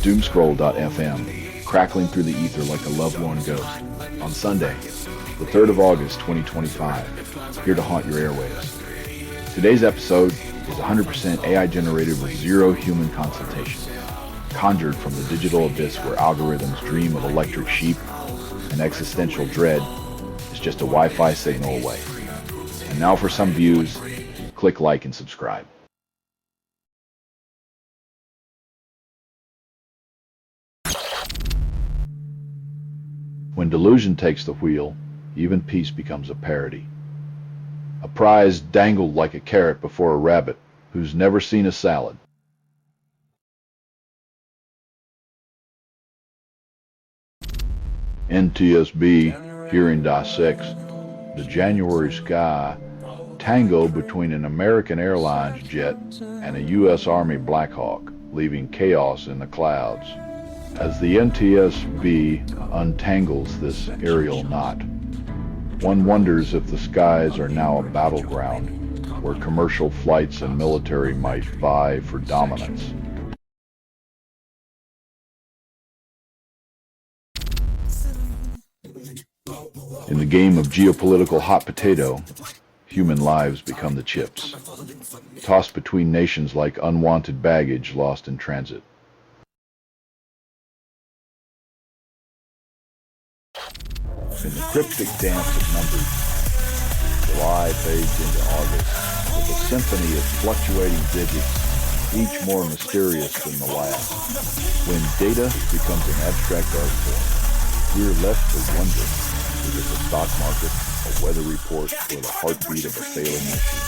doomscroll.fm, crackling through the ether like a love-lorn ghost. On Sunday, the 3rd of August, 2025, here to haunt your airwaves. Today's episode is 100% AI generated with zero human consultation, conjured from the digital abyss where algorithms dream of electric sheep and existential dread is just a Wi-Fi signal away. And now for some views, click like and subscribe. When delusion takes the wheel, even peace becomes a parody. A prize dangled like a carrot before a rabbit who's never seen a salad. NTSB hearing dissects the January sky tango between an American Airlines jet and a U.S. Army Black Hawk, leaving chaos in the clouds. As the NTSB untangles this aerial knot, one wonders if the skies are now a battleground where commercial flights and military might vie for dominance. In the game of geopolitical hot potato, human lives become the chips, tossed between nations like unwanted baggage lost in transit. In the cryptic dance of numbers, July fades into August with a symphony of fluctuating digits, each more mysterious than the last. When data becomes an abstract art form, we're left to wonder, is it the stock market, a weather report, or the heartbeat of a failing machine?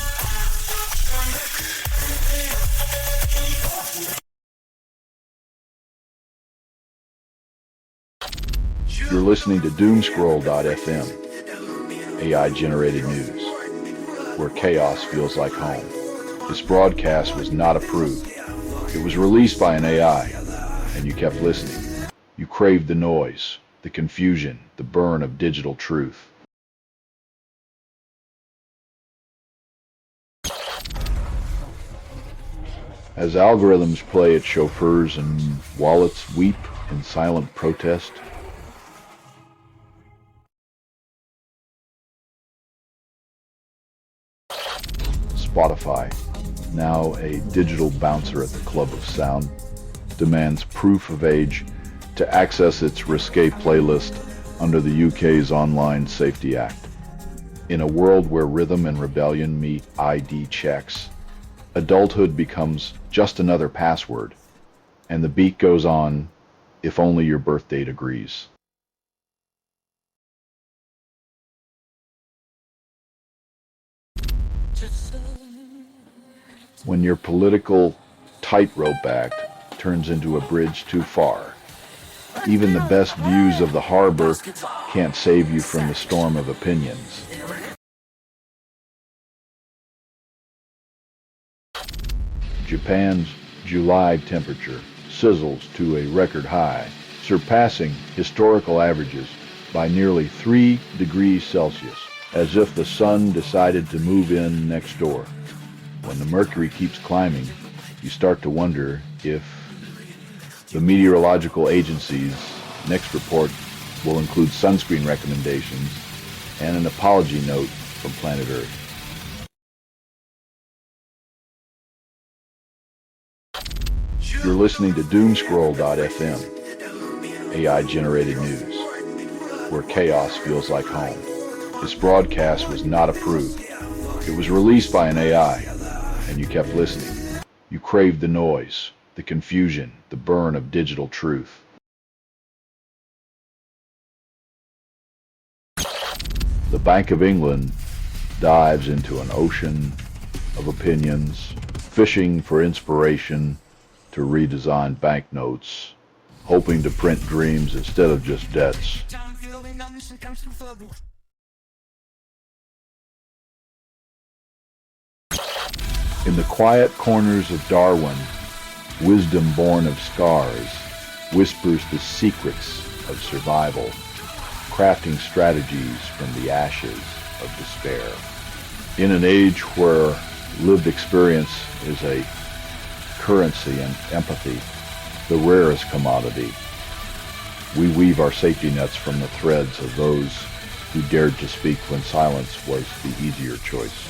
You're listening to doomscroll.fm, AI-generated news, where chaos feels like home. This broadcast was not approved. It was released by an AI, and you kept listening. You craved the noise, the confusion, the burn of digital truth. As algorithms play at chauffeurs and wallets weep in silent protest, Spotify, now a digital bouncer at the club of sound, demands proof of age to access its risque playlist under the UK's Online Safety Act. In a world where rhythm and rebellion meet ID checks, adulthood becomes just another password, and the beat goes on, if only your birth date agrees. When your political tightrope act turns into a bridge too far, even the best views of the harbor can't save you from the storm of opinions. Japan's July temperature sizzles to a record high, surpassing historical averages by nearly 3 degrees Celsius, as if the sun decided to move in next door. When the mercury keeps climbing, you start to wonder if the meteorological agency's next report will include sunscreen recommendations and an apology note from planet Earth. You're listening to doomscroll.fm, AI-generated news, where chaos feels like home. This broadcast was not approved. It was released by an AI, and you kept listening. You craved the noise, the confusion, the burn of digital truth. The Bank of England dives into an ocean of opinions, fishing for inspiration to redesign banknotes, hoping to print dreams instead of just debts. In the quiet corners of Darwin, wisdom born of scars whispers the secrets of survival, crafting strategies from the ashes of despair. In an age where lived experience is a currency and empathy, the rarest commodity. We weave our safety nets from the threads of those who dared to speak when silence was the easier choice.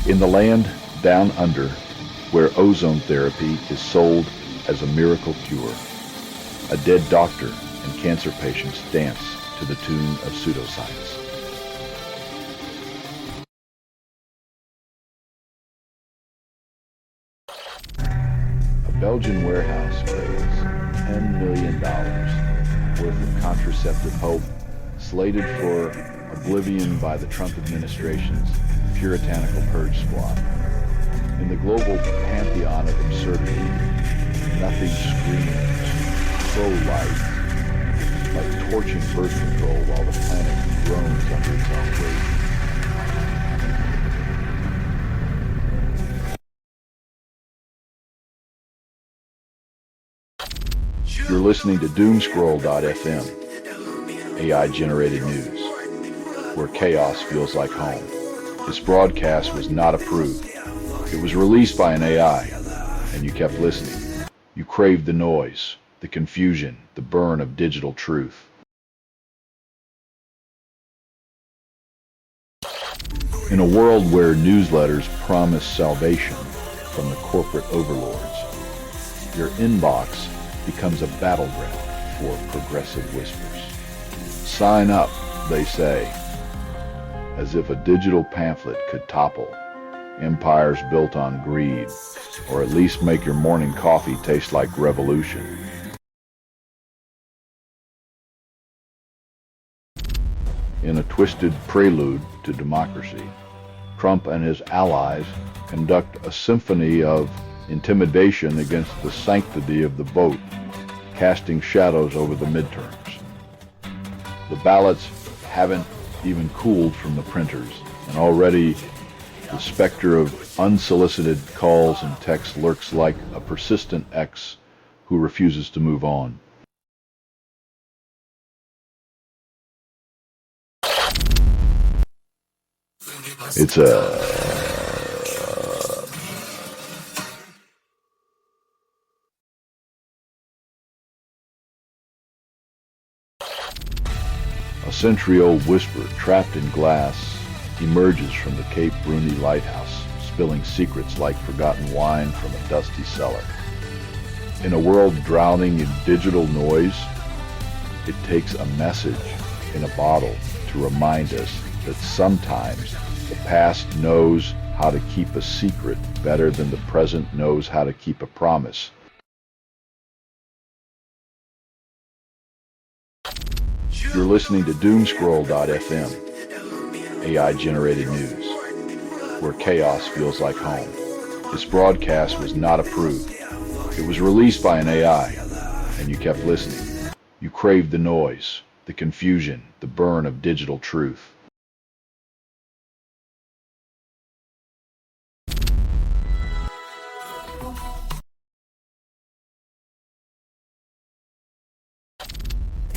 In the land down under, where ozone therapy is sold as a miracle cure, a dead doctor and cancer patients dance to the tune of pseudoscience. A Belgian warehouse trades $10 million worth of contraceptive hope, slated for oblivion by the Trump administration's puritanical purge squad. In the global pantheon of absurdity, nothing screams so light, like torching birth control while the planet groans under its own weight. You're listening to Doomscroll.fm, AI-generated news, where chaos feels like home. This broadcast was not approved. It was released by an AI, and you kept listening. You craved the noise, the confusion, the burn of digital truth. In a world where newsletters promise salvation from the corporate overlords, your inbox becomes a battleground for progressive whispers. Sign up, they say, as if a digital pamphlet could topple empires built on greed, or at least make your morning coffee taste like revolution. In a twisted prelude to democracy, Trump and his allies conduct a symphony of intimidation against the sanctity of the vote, casting shadows over the midterms. The ballots haven't even cooled from the printers, and already the specter of unsolicited calls and texts lurks like a persistent ex who refuses to move on. It's a century-old whisper trapped in glass emerges from the Cape Bruni lighthouse, spilling secrets like forgotten wine from a dusty cellar. In a world drowning in digital noise, it takes a message in a bottle to remind us that sometimes the past knows how to keep a secret better than the present knows how to keep a promise. You're listening to Doomscroll.fm, AI-generated news, where chaos feels like home. This broadcast was not approved. It was released by an AI, and you kept listening. You craved the noise, the confusion, the burn of digital truth.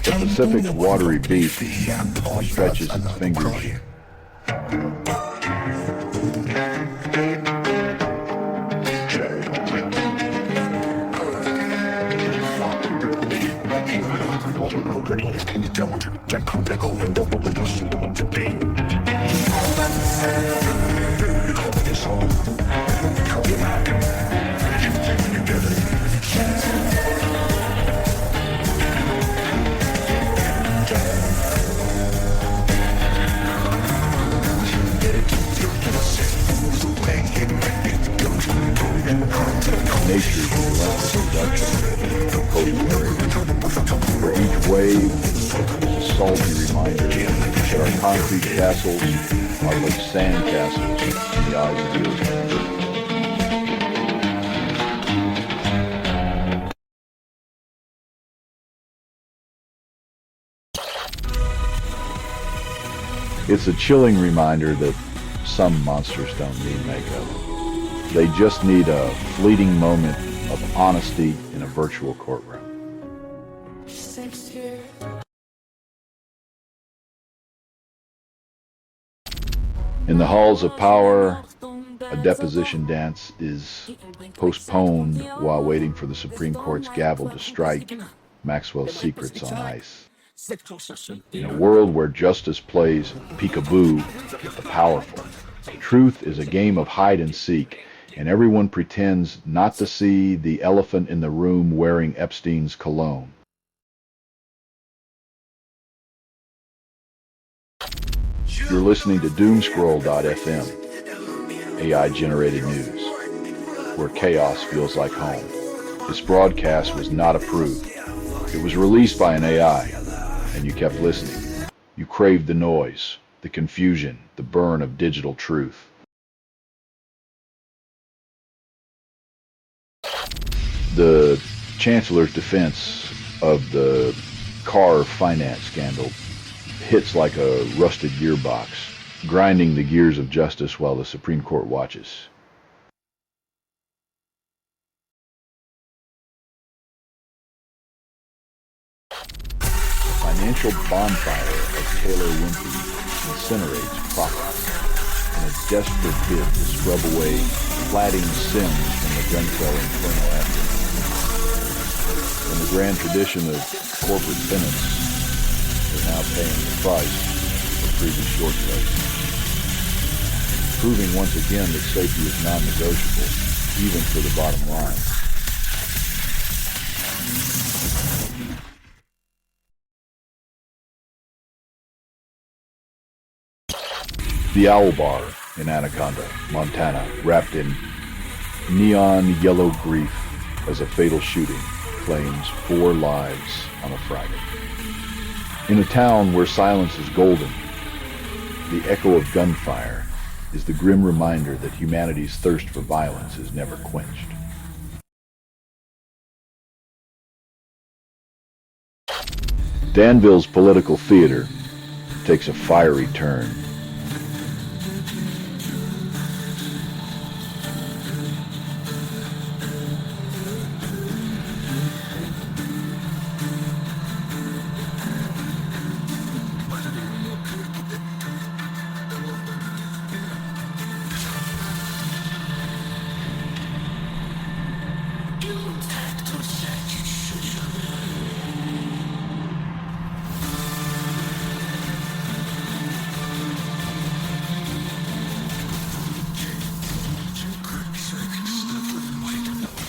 The Pacific's watery beach stretches its fingers. Nature's relentless seduction of post-barriers, where each wave is a salty reminder that our concrete castles are but sand castles in the eyes of the ocean. It's a chilling reminder that some monsters don't need makeup. They just need a fleeting moment of honesty in a virtual courtroom. In the halls of power, a deposition dance is postponed while waiting for the Supreme Court's gavel to strike Maxwell's secrets on ice. In a world where justice plays peekaboo with the powerful, truth is a game of hide and seek, and everyone pretends not to see the elephant in the room wearing Epstein's cologne. You're listening to Doomscroll.fm, AI-generated news, where chaos feels like home. This broadcast was not approved. It was released by an AI, and you kept listening. You craved the noise, the confusion, the burn of digital truth. The Chancellor's defense of the car finance scandal hits like a rusted gearbox, grinding the gears of justice while the Supreme Court watches. The financial bonfire of Taylor Wimpey incinerates profit in a desperate bid to scrub away flatting sins from the Grenfell inferno aftermath. In the grand tradition of corporate penance, they're now paying the price for previous shortcuts, proving once again that safety is non-negotiable, even for the bottom line. The Owl Bar in Anaconda, Montana, wrapped in neon yellow grief as a fatal shooting claims 4 lives on a Friday. In a town where silence is golden, the echo of gunfire is the grim reminder that humanity's thirst for violence is never quenched. Danville's political theater takes a fiery turn.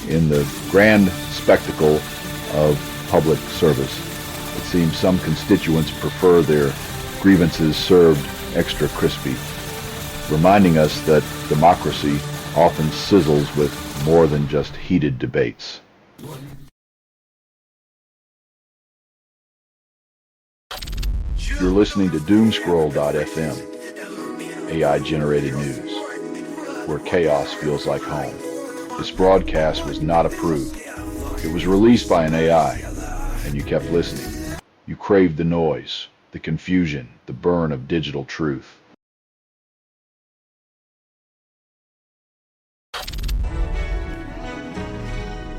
In the grand spectacle of public service, it seems some constituents prefer their grievances served extra crispy, reminding us that democracy often sizzles with more than just heated debates. You're listening to Doomscroll.fm, AI-generated news, where chaos feels like home. This broadcast was not approved. It was released by an AI, and you kept listening. You craved the noise, the confusion, the burn of digital truth.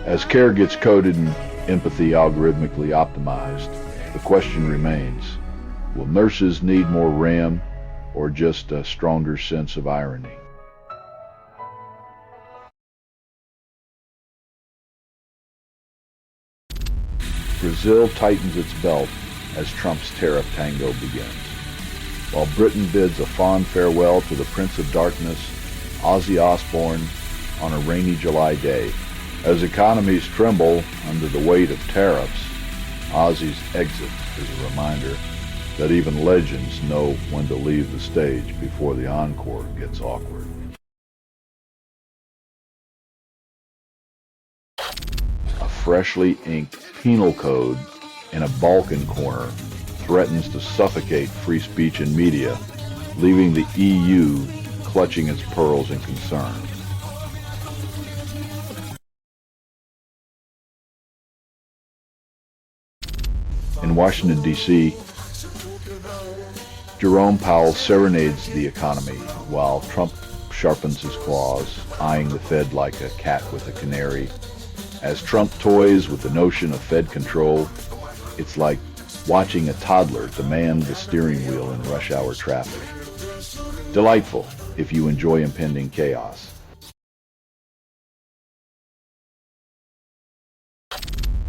As care gets coded and empathy algorithmically optimized, the question remains, will nurses need more RAM or just a stronger sense of irony? Brazil tightens its belt as Trump's tariff tango begins. While Britain bids a fond farewell to the Prince of Darkness, Ozzy Osbourne, on a rainy July day. As economies tremble under the weight of tariffs, Ozzy's exit is a reminder that even legends know when to leave the stage before the encore gets awkward. A freshly inked penal code in a Balkan corner threatens to suffocate free speech and media, leaving the EU clutching its pearls in concern. In Washington, D.C., Jerome Powell serenades the economy while Trump sharpens his claws, eyeing the Fed like a cat with a canary. As Trump toys with the notion of Fed control, it's like watching a toddler demand the steering wheel in rush hour traffic. Delightful if you enjoy impending chaos.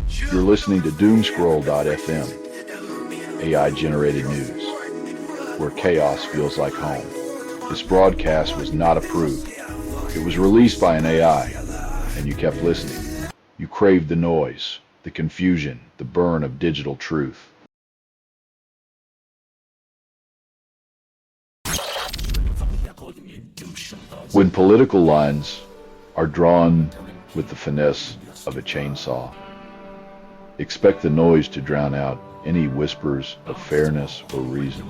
You're listening to Doomscroll.fm, AI-generated news, where chaos feels like home. This broadcast was not approved. It was released by an AI, and you kept listening. You craved the noise, the confusion, the burn of digital truth. When political lines are drawn with the finesse of a chainsaw, expect the noise to drown out any whispers of fairness or reason.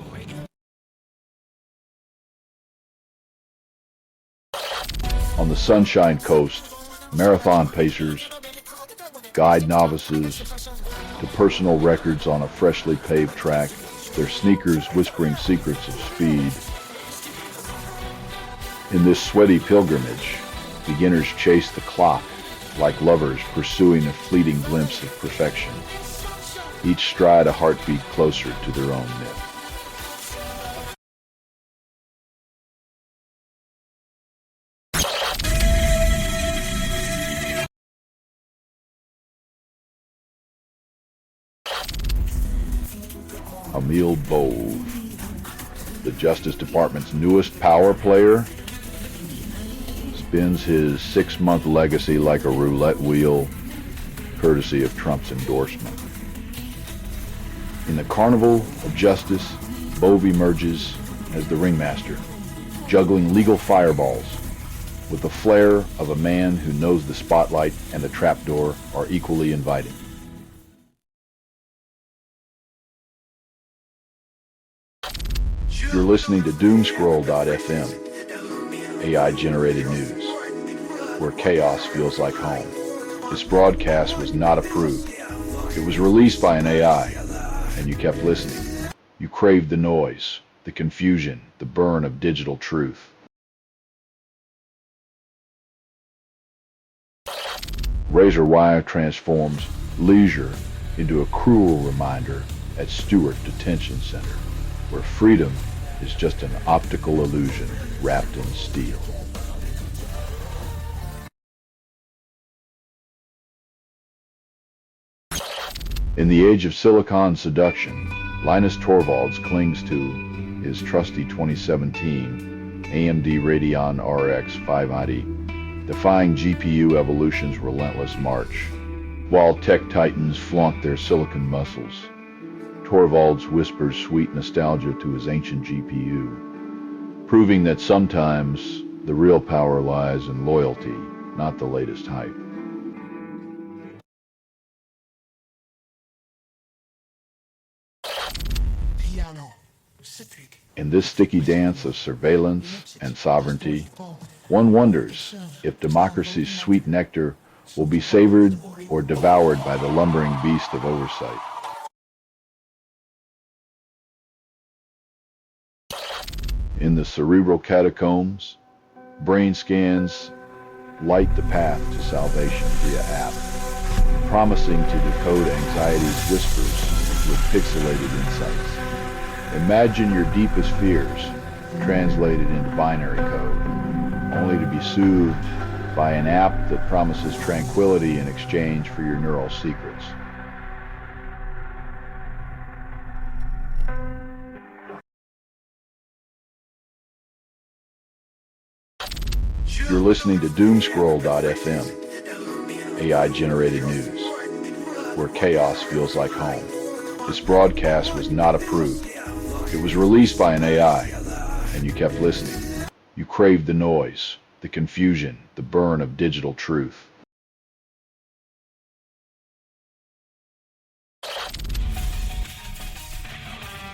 On the Sunshine Coast, marathon pacers, guide novices, to personal records on a freshly paved track, their sneakers whispering secrets of speed. In this sweaty pilgrimage, beginners chase the clock like lovers pursuing a fleeting glimpse of perfection, each stride a heartbeat closer to their own myth. Emil Bove, the Justice Department's newest power player, spins his 6-month legacy like a roulette wheel, courtesy of Trump's endorsement. In the carnival of justice, Bove emerges as the ringmaster, juggling legal fireballs with the flair of a man who knows the spotlight and the trapdoor are equally inviting. You're listening to Doomscroll.fm, AI-generated news, where chaos feels like home. This broadcast was not approved. It was released by an AI, and you kept listening. You craved the noise, the confusion, the burn of digital truth. Razor wire transforms leisure into a cruel reminder at Stewart Detention Center, where freedom is just an optical illusion wrapped in steel. In the age of silicon seduction, Linus Torvalds clings to his trusty 2017 AMD Radeon RX 590, defying GPU evolution's relentless march. While tech titans flaunt their silicon muscles, Torvalds whispers sweet nostalgia to his ancient GPU, proving that sometimes the real power lies in loyalty, not the latest hype. In this sticky dance of surveillance and sovereignty, one wonders if democracy's sweet nectar will be savored or devoured by the lumbering beast of oversight. In the cerebral catacombs, brain scans light the path to salvation via app, promising to decode anxiety's whispers with pixelated insights. Imagine your deepest fears translated into binary code, only to be soothed by an app that promises tranquility in exchange for your neural secrets. You're listening to Doomscroll.fm, AI-generated news, where chaos feels like home. This broadcast was not approved. It was released by an AI, and you kept listening. You craved the noise, the confusion, the burn of digital truth.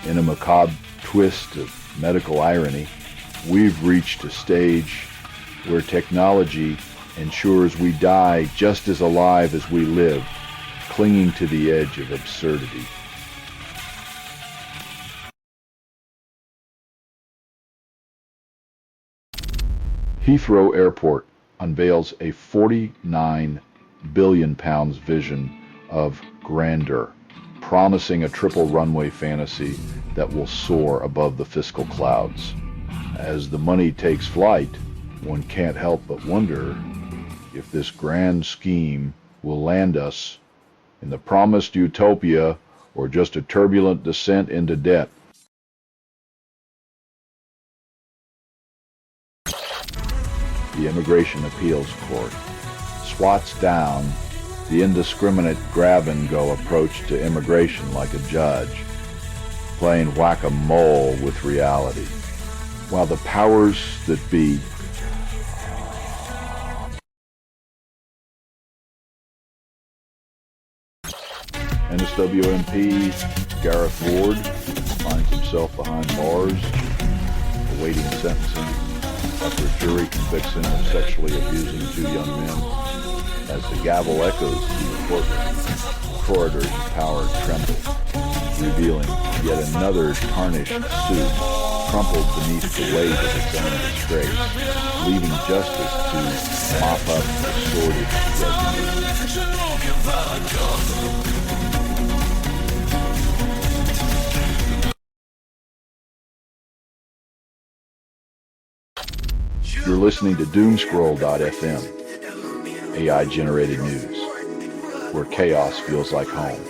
In a macabre twist of medical irony, we've reached a stage where technology ensures we die just as alive as we live, clinging to the edge of absurdity. Heathrow Airport unveils a 49 billion pounds vision of grandeur, promising a triple runway fantasy that will soar above the fiscal clouds. As the money takes flight, one can't help but wonder if this grand scheme will land us in the promised utopia or just a turbulent descent into debt. The Immigration Appeals Court swats down the indiscriminate grab-and-go approach to immigration like a judge, playing whack-a-mole with reality, while the powers that be NSWMP Gareth Ward finds himself behind bars, awaiting sentencing after a jury convicts him of sexually abusing two young men. As the gavel echoes through the courtroom, corridors of power tremble, revealing yet another tarnished suit crumpled beneath the weight of its own disgrace, leaving justice to mop up the sordid residue. You're listening to Doomscroll.fm, AI-generated news, where chaos feels like home.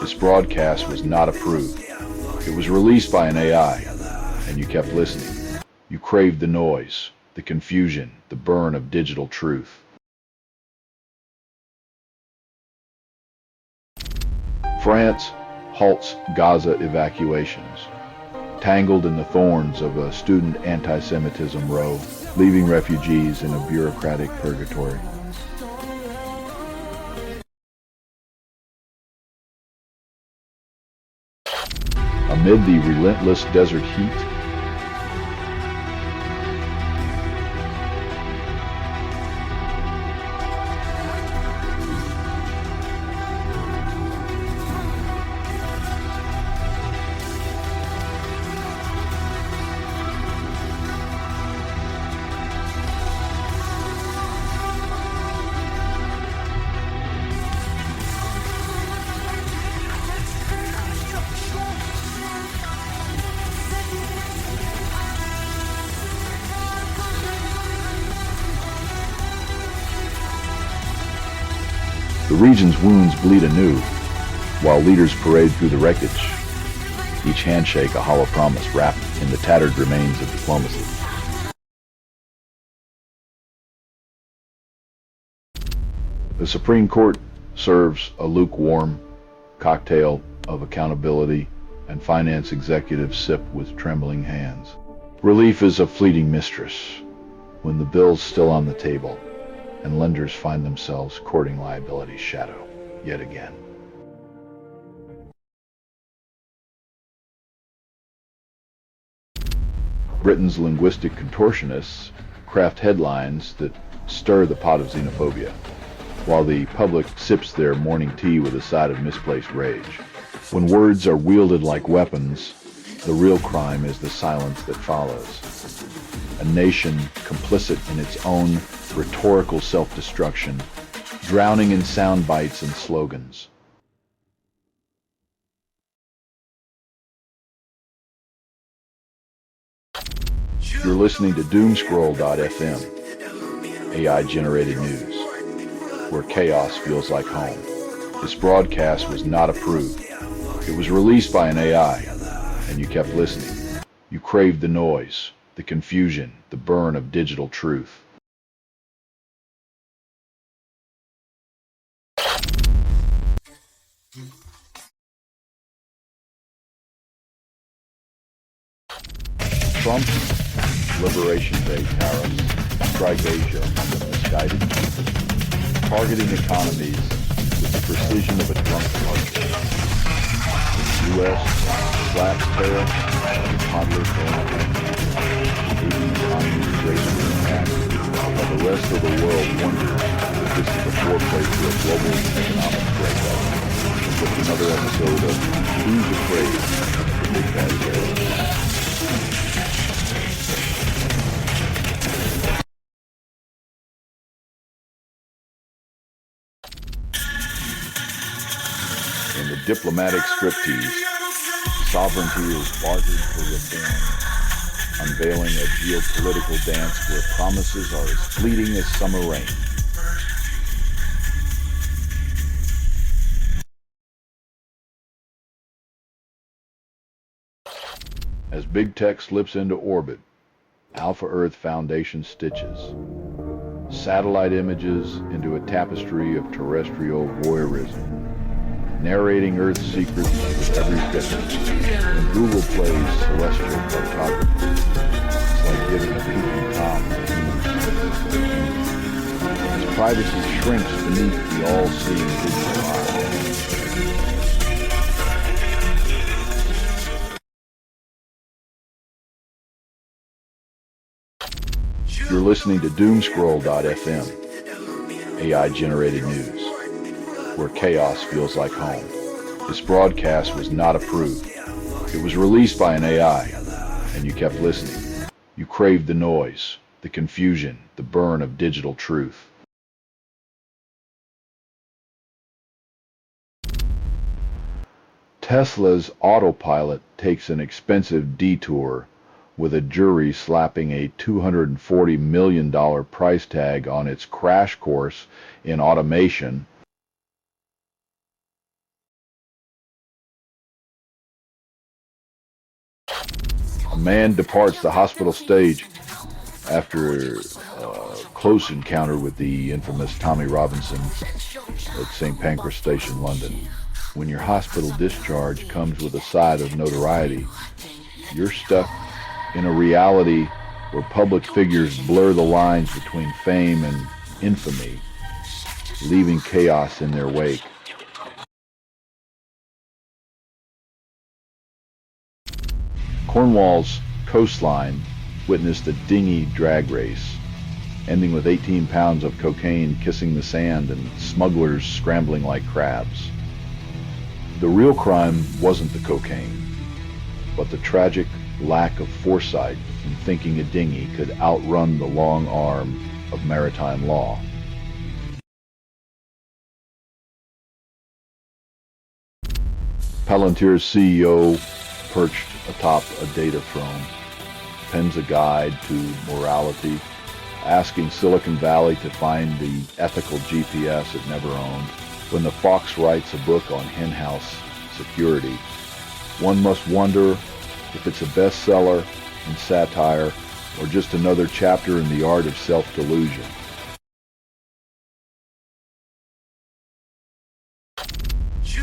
This broadcast was not approved. It was released by an AI, and you kept listening. You craved the noise, the confusion, the burn of digital truth. France halts Gaza evacuations, tangled in the thorns of a student anti-Semitism row, leaving refugees in a bureaucratic purgatory. Amid the relentless desert heat, the region's wounds bleed anew, while leaders parade through the wreckage, each handshake a hollow promise wrapped in the tattered remains of diplomacy. The Supreme Court serves a lukewarm cocktail of accountability, and finance executives sip with trembling hands. Relief is a fleeting mistress when the bill's still on the table, and lenders find themselves courting liability's shadow yet again. Britain's linguistic contortionists craft headlines that stir the pot of xenophobia, while the public sips their morning tea with a side of misplaced rage. When words are wielded like weapons, the real crime is the silence that follows. A nation complicit in its own rhetorical self-destruction, drowning in sound bites and slogans. You're listening to Doomscroll.fm, AI-generated news, where chaos feels like home. This broadcast was not approved. It was released by an AI, and you kept listening. You craved the noise, the confusion, the burn of digital truth. Trump's Liberation Day tariffs strike Asia on the misguided purpose, targeting economies with the precision of a drunk market. The U.S. slaps tariffs on toddler families, Asian economies greatly impacted, while the rest of the world wonders if this is the foreplay to a global economic breakup. With another episode of Who's Afraid of the Big Bad Bear? In the diplomatic striptease, sovereignty is bartered for reform. unveiling a geopolitical dance where promises are as fleeting as summer rain. As big tech slips into orbit, Alpha Earth Foundation stitches satellite images into a tapestry of terrestrial voyeurism, narrating Earth's secrets with every picture. When Google plays celestial cartography, it's like giving a peeping Tom a human. As privacy shrinks beneath the all-seeing digital eye. You're listening to Doomscroll.fm, AI-generated news, where chaos feels like home. This broadcast was not approved. It was released by an AI, and you kept listening. You craved the noise, the confusion, the burn of digital truth. Tesla's autopilot takes an expensive detour, with a jury slapping a $240 million price tag on its crash course in automation. A man departs the hospital stage after a close encounter with the infamous Tommy Robinson at St. Pancras Station, London. When your hospital discharge comes with a side of notoriety, you're stuck in a reality where public figures blur the lines between fame and infamy, leaving chaos in their wake. Cornwall's coastline witnessed a dinghy drag race, ending with 18 pounds of cocaine kissing the sand and smugglers scrambling like crabs. The real crime wasn't the cocaine, but the tragic lack of foresight in thinking a dinghy could outrun the long arm of maritime law. Palantir's CEO, perched atop a data throne, pens a guide to morality, asking Silicon Valley to find the ethical GPS it never owned. When the fox writes a book on henhouse security, one must wonder if it's a bestseller in satire or just another chapter in the art of self-delusion.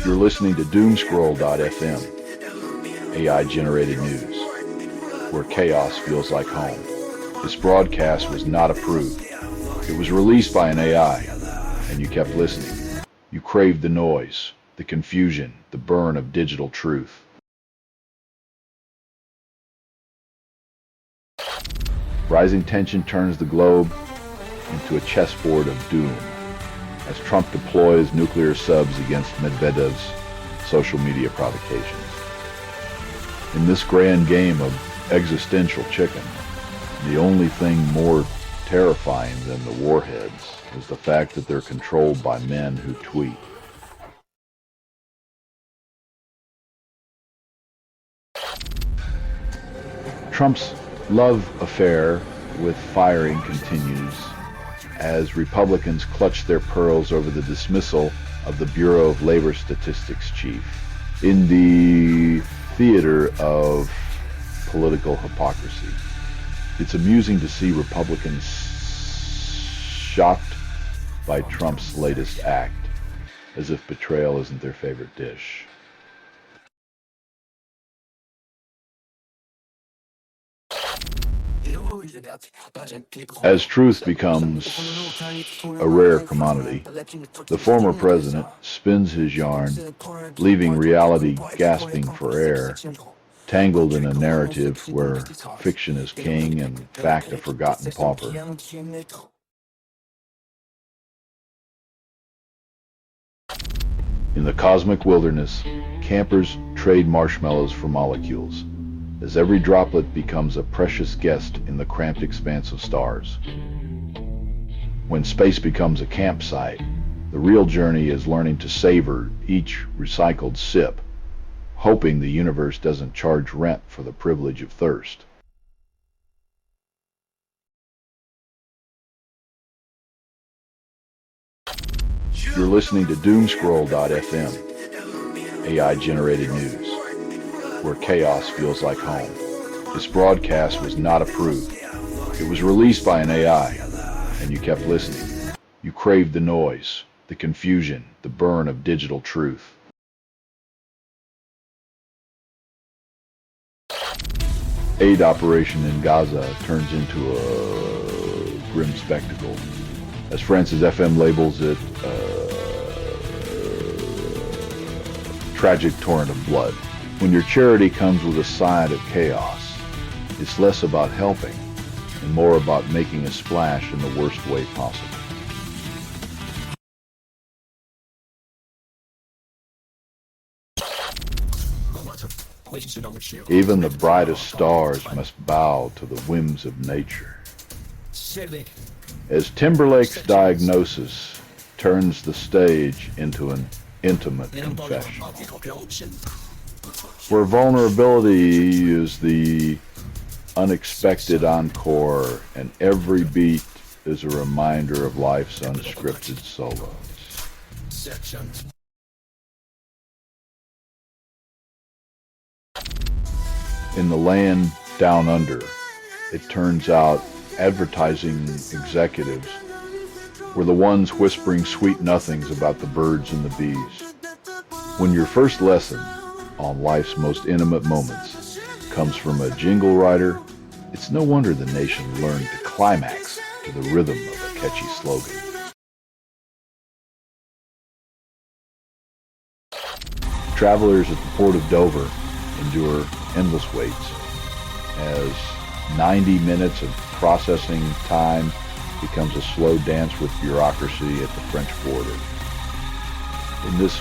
You're listening to Doomscroll.fm, AI-generated news, where chaos feels like home. This broadcast was not approved. It was released by an AI, and you kept listening. You craved the noise, the confusion, the burn of digital truth. Rising tension turns the globe into a chessboard of doom as Trump deploys nuclear subs against Medvedev's social media provocations. In this grand game of existential chicken, the only thing more terrifying than the warheads is the fact that they're controlled by men who tweet. Trump's love affair with firing continues as Republicans clutch their pearls over the dismissal of the Bureau of Labor Statistics chief. In the theater of political hypocrisy, it's amusing to see Republicans shocked by Trump's latest act, as if betrayal isn't their favorite dish. As truth becomes a rare commodity, the former president spins his yarn, leaving reality gasping for air, tangled in a narrative where fiction is king and fact a forgotten pauper. In the cosmic wilderness, campers trade marshmallows for molecules, as every droplet becomes a precious guest in the cramped expanse of stars. When space becomes a campsite, the real journey is learning to savor each recycled sip, hoping the universe doesn't charge rent for the privilege of thirst. You're listening to doomscroll.fm, AI-generated news, where chaos feels like home. This broadcast was not approved. It was released by an AI, and you kept listening. You craved the noise, the confusion, the burn of digital truth. Aid operation in Gaza turns into a grim spectacle. As Francis FM labels it, tragic torrent of blood. When your charity comes with a side of chaos, it's less about helping and more about making a splash in the worst way possible. Even the brightest stars must bow to the whims of nature. As Timberlake's diagnosis turns the stage into an intimate confession, where vulnerability is the unexpected encore and every beat is a reminder of life's unscripted solos. In the land down under, it turns out advertising executives were the ones whispering sweet nothings about the birds and the bees. When your first lesson on life's most intimate moments comes from a jingle writer, it's no wonder the nation learned to climax to the rhythm of a catchy slogan. Travelers at the port of Dover endure endless waits as 90 minutes of processing time becomes a slow dance with bureaucracy at the French border. In this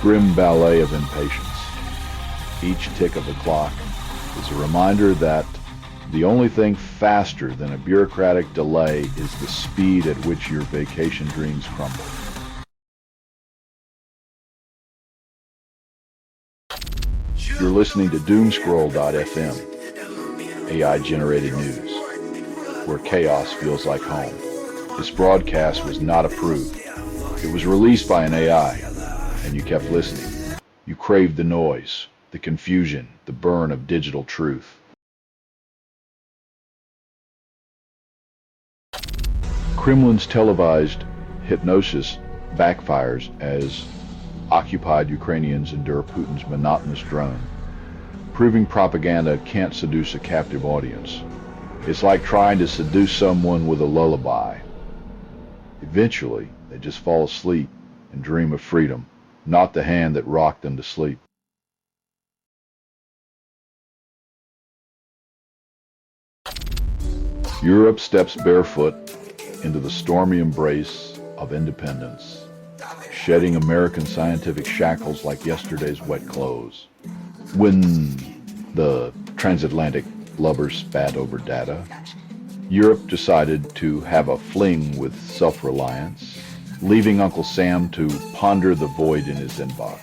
grim ballet of impatience, each tick of the clock is a reminder that the only thing faster than a bureaucratic delay is the speed at which your vacation dreams crumble. You're listening to doomscroll.fm, AI-generated news, where chaos feels like home. This broadcast was not approved. It was released by an AI, and you kept listening. You craved the noise, the confusion, the burn of digital truth. Kremlin's televised hypnosis backfires as occupied Ukrainians endure Putin's monotonous drone, proving propaganda can't seduce a captive audience. It's like trying to seduce someone with a lullaby. Eventually, they just fall asleep and dream of freedom, not the hand that rocked them to sleep. Europe steps barefoot into the stormy embrace of independence, shedding American scientific shackles like yesterday's wet clothes. When the transatlantic lovers spat over data, Europe decided to have a fling with self-reliance, leaving Uncle Sam to ponder the void in his inbox.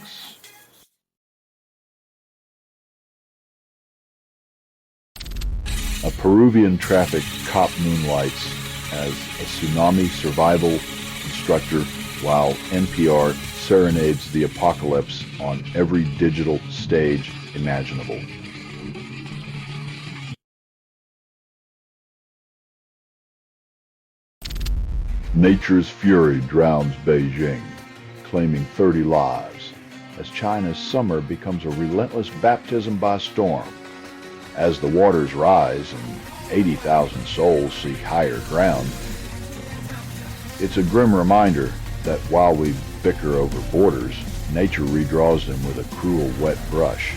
A Peruvian traffic cop moonlights as a tsunami survival instructor while NPR serenades the apocalypse on every digital stage imaginable. Nature's fury drowns Beijing, claiming 30 lives, as China's summer becomes a relentless baptism by storm. As the waters rise and 80,000 souls seek higher ground, it's a grim reminder that while we bicker over borders, nature redraws them with a cruel wet brush.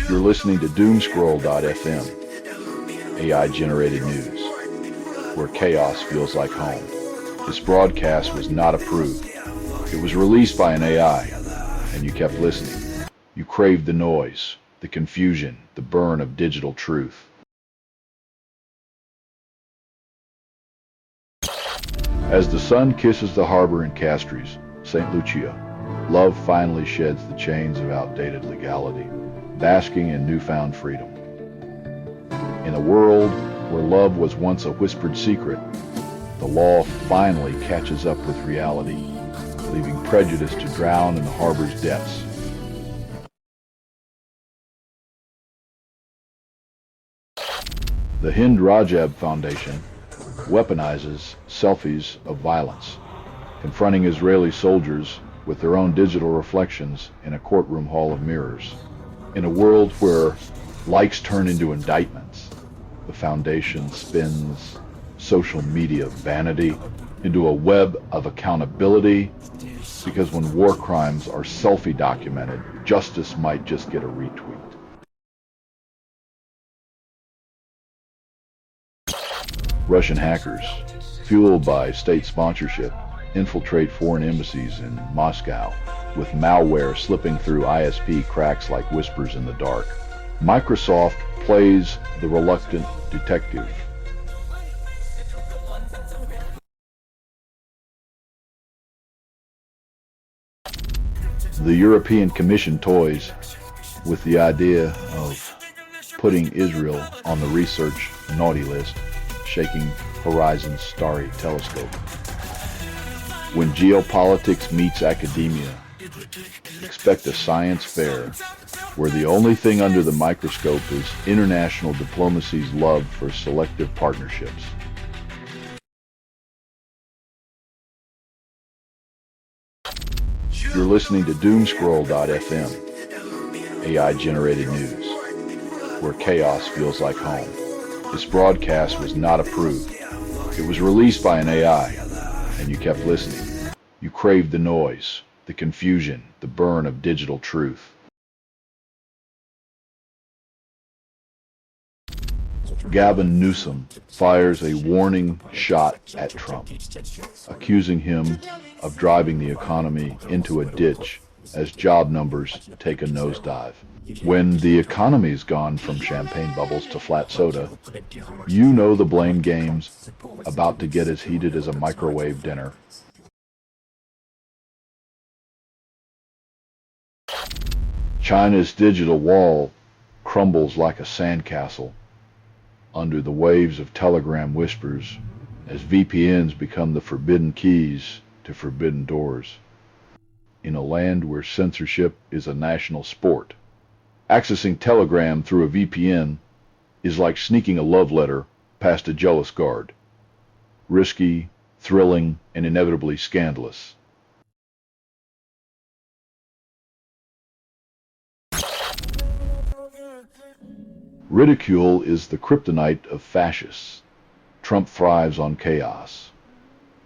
You're listening to doomscroll.fm, AI-generated news, where chaos feels like home. This broadcast was not approved. It was released by an AI, and you kept listening. You craved the noise, the confusion, the burn of digital truth. As the sun kisses the harbor in Castries, St. Lucia, love finally sheds the chains of outdated legality, basking in newfound freedom. In a world where love was once a whispered secret, the law finally catches up with reality, leaving prejudice to drown in the harbor's depths. The Hind Rajab Foundation weaponizes selfies of violence, confronting Israeli soldiers with their own digital reflections in a courtroom hall of mirrors. In a world where likes turn into indictments, the foundation spins social media vanity into a web of accountability, because when war crimes are selfie documented, justice might just get a retweet. Russian hackers, fueled by state sponsorship, infiltrate foreign embassies in Moscow, with malware slipping through ISP cracks like whispers in the dark. Microsoft plays the reluctant detective. The European Commission toys with the idea of putting Israel on the research naughty list, shaking Horizon's starry telescope. When geopolitics meets academia, expect a science fair where the only thing under the microscope is international diplomacy's love for selective partnerships. You're listening to Doomscroll.fm, AI-generated news, where chaos feels like home. This broadcast was not approved. It was released by an AI, and you kept listening. You craved the noise, the confusion, the burn of digital truth. Gavin Newsom fires a warning shot at Trump, accusing him of driving the economy into a ditch as job numbers take a nosedive. When the economy's gone from champagne bubbles to flat soda, you know the blame game's about to get as heated as a microwave dinner. China's digital wall crumbles like a sandcastle under the waves of Telegram whispers as VPNs become the forbidden keys to forbidden doors. In a land where censorship is a national sport, accessing Telegram through a VPN is like sneaking a love letter past a jealous guard. Risky, thrilling, and inevitably scandalous. Ridicule is the kryptonite of fascists. Trump thrives on chaos.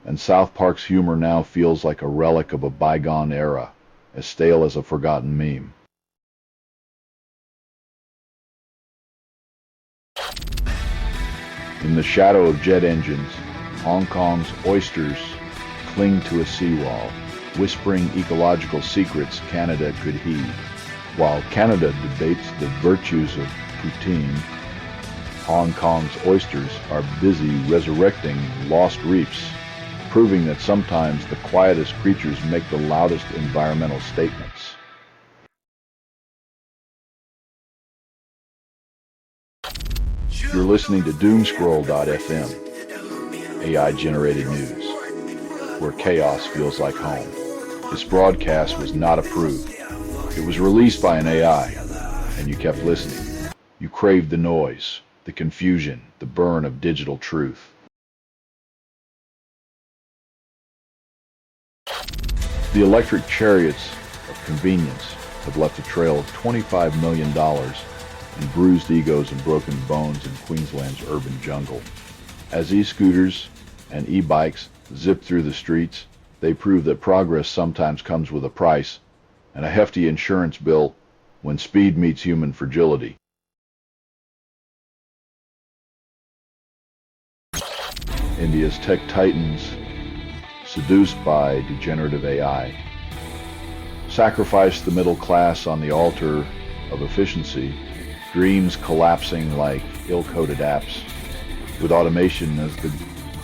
And South Park's humor now feels like a relic of a bygone era, as stale as a forgotten meme. In the shadow of jet engines, Hong Kong's oysters cling to a seawall, whispering ecological secrets Canada could heed. While Canada debates the virtues of poutine, Hong Kong's oysters are busy resurrecting lost reefs, proving that sometimes the quietest creatures make the loudest environmental statements. You're listening to Doomscroll.fm, AI-generated news, where chaos feels like home. This broadcast was not approved. It was released by an AI, and you kept listening. You craved the noise, the confusion, the burn of digital truth. The electric chariots of convenience have left a trail of $25 million in bruised egos and broken bones in Queensland's urban jungle. As e-scooters and e-bikes zip through the streets, they prove that progress sometimes comes with a price and a hefty insurance bill when speed meets human fragility. India's tech titans, seduced by degenerative AI, sacrifice the middle class on the altar of efficiency, dreams collapsing like ill-coded apps. With automation as the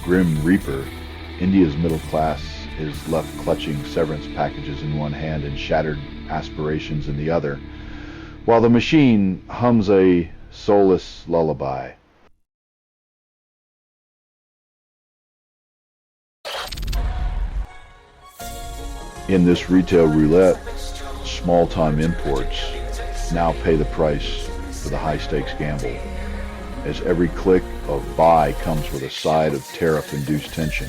grim reaper, India's middle class is left clutching severance packages in one hand and shattered aspirations in the other, while the machine hums a soulless lullaby In this retail roulette, small-time imports now pay the price for the high-stakes gamble, as every click of buy comes with a side of tariff-induced tension.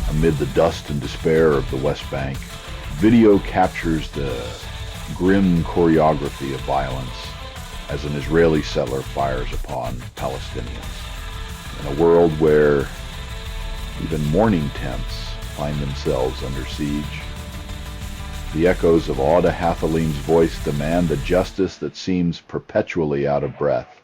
Amid the dust and despair of the West Bank, video captures the grim choreography of violence as an Israeli settler fires upon Palestinians. In a world where even mourning tents find themselves under siege, the echoes of Auda Hathaline's voice demand a justice that seems perpetually out of breath.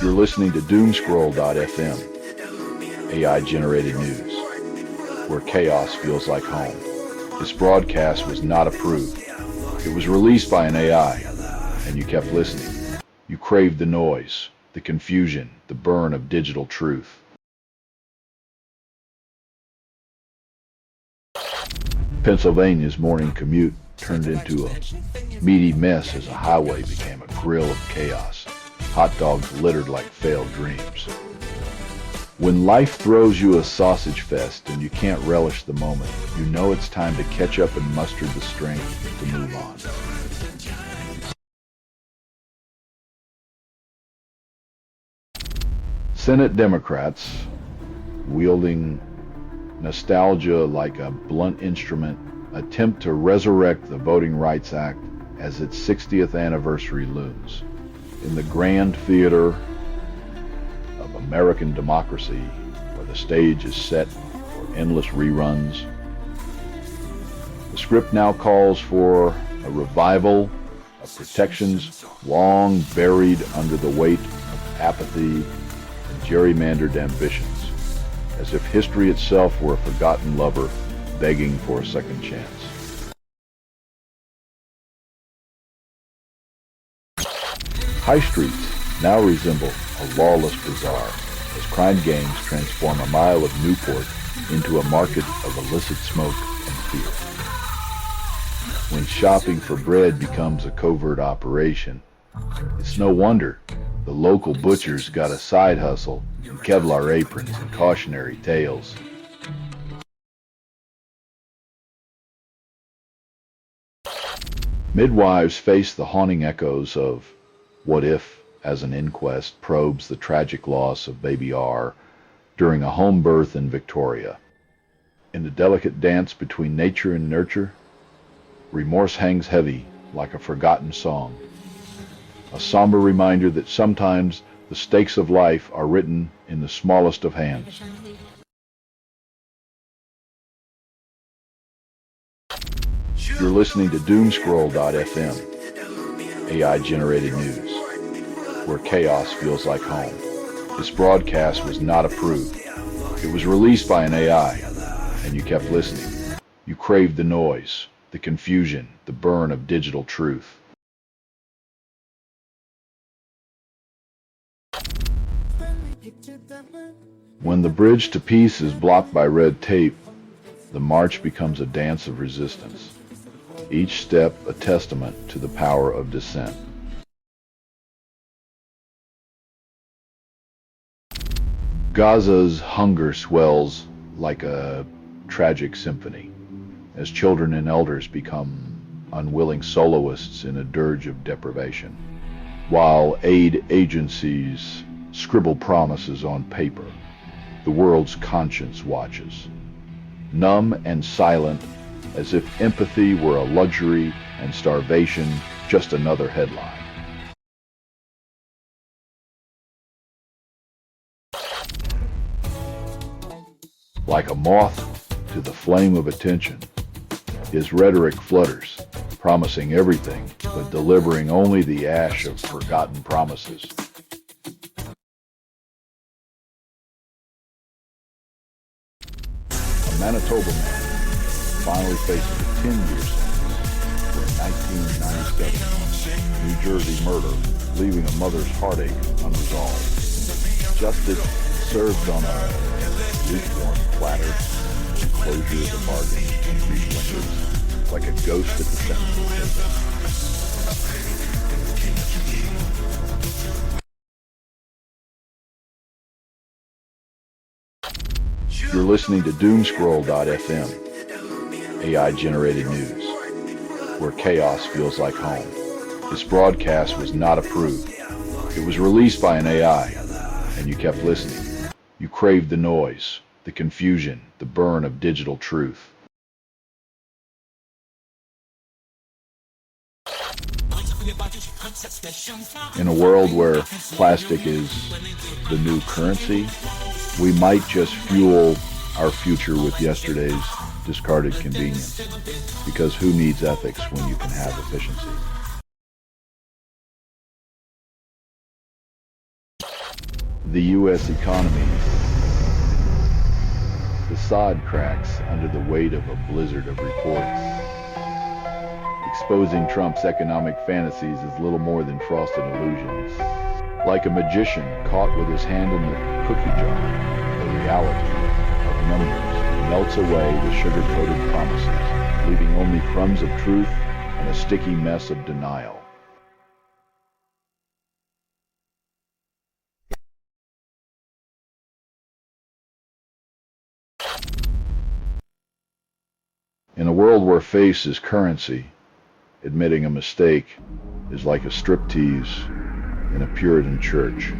You're listening to Doomscroll.fm, AI-generated news, where chaos feels like home. This broadcast was not approved. It was released by an AI, and you kept listening. You craved the noise, the confusion, the burn of digital truth. Pennsylvania's morning commute turned into a meaty mess as a highway became a grill of chaos. Hot dogs littered like failed dreams. When life throws you a sausage fest and you can't relish the moment, you know it's time to catch up and muster the strength to move on. Senate Democrats, wielding nostalgia like a blunt instrument, attempt to resurrect the Voting Rights Act as its 60th anniversary looms. In the grand theater of American democracy, where the stage is set for endless reruns, the script now calls for a revival of protections long buried under the weight of apathy and gerrymandered ambitions, as if history itself were a forgotten lover begging for a second chance. High streets now resemble a lawless bazaar as crime gangs transform a mile of Newport into a market of illicit smoke and fear. When shopping for bread becomes a covert operation, it's no wonder the local butchers got a side hustle in Kevlar aprons and cautionary tales. Midwives face the haunting echoes of what if, as an inquest probes the tragic loss of baby R during a home birth in Victoria. In the delicate dance between nature and nurture, remorse hangs heavy like a forgotten song, a somber reminder that sometimes the stakes of life are written in the smallest of hands. You're listening to Doomscroll.fm, AI-generated news, where chaos feels like home. This broadcast was not approved. It was released by an AI, and you kept listening. You craved the noise, the confusion, the burn of digital truth. When the bridge to peace is blocked by red tape, the march becomes a dance of resistance, each step a testament to the power of dissent. Gaza's hunger swells like a tragic symphony, as children and elders become unwilling soloists in a dirge of deprivation, while aid agencies scribble promises on paper. The world's conscience watches, numb and silent, as if empathy were a luxury and starvation just another headline. Like a moth to the flame of attention, his rhetoric flutters, promising everything but delivering only the ash of forgotten promises. A Manitoba man finally faces a 10-year sentence for a 1997 New Jersey murder, leaving a mother's heartache unresolved. Justice served on a lukewarm platter, closure of the bargain, and relingers like a ghost at the sentencing table. You're listening to Doomscroll.fm, AI-generated news, where chaos feels like home. This broadcast was not approved. It was released by an AI, and you kept listening. You craved the noise, the confusion, the burn of digital truth. In a world where plastic is the new currency, we might just fuel our future with yesterday's discarded convenience. Because who needs ethics when you can have efficiency? The U.S. economy, the sod cracks under the weight of a blizzard of reports. Exposing Trump's economic fantasies is little more than frosted illusions. Like a magician caught with his hand in the cookie jar, the reality of numbers melts away the sugar-coated promises, leaving only crumbs of truth and a sticky mess of denial. In a world where face is currency, admitting a mistake is like a striptease in a Puritan church,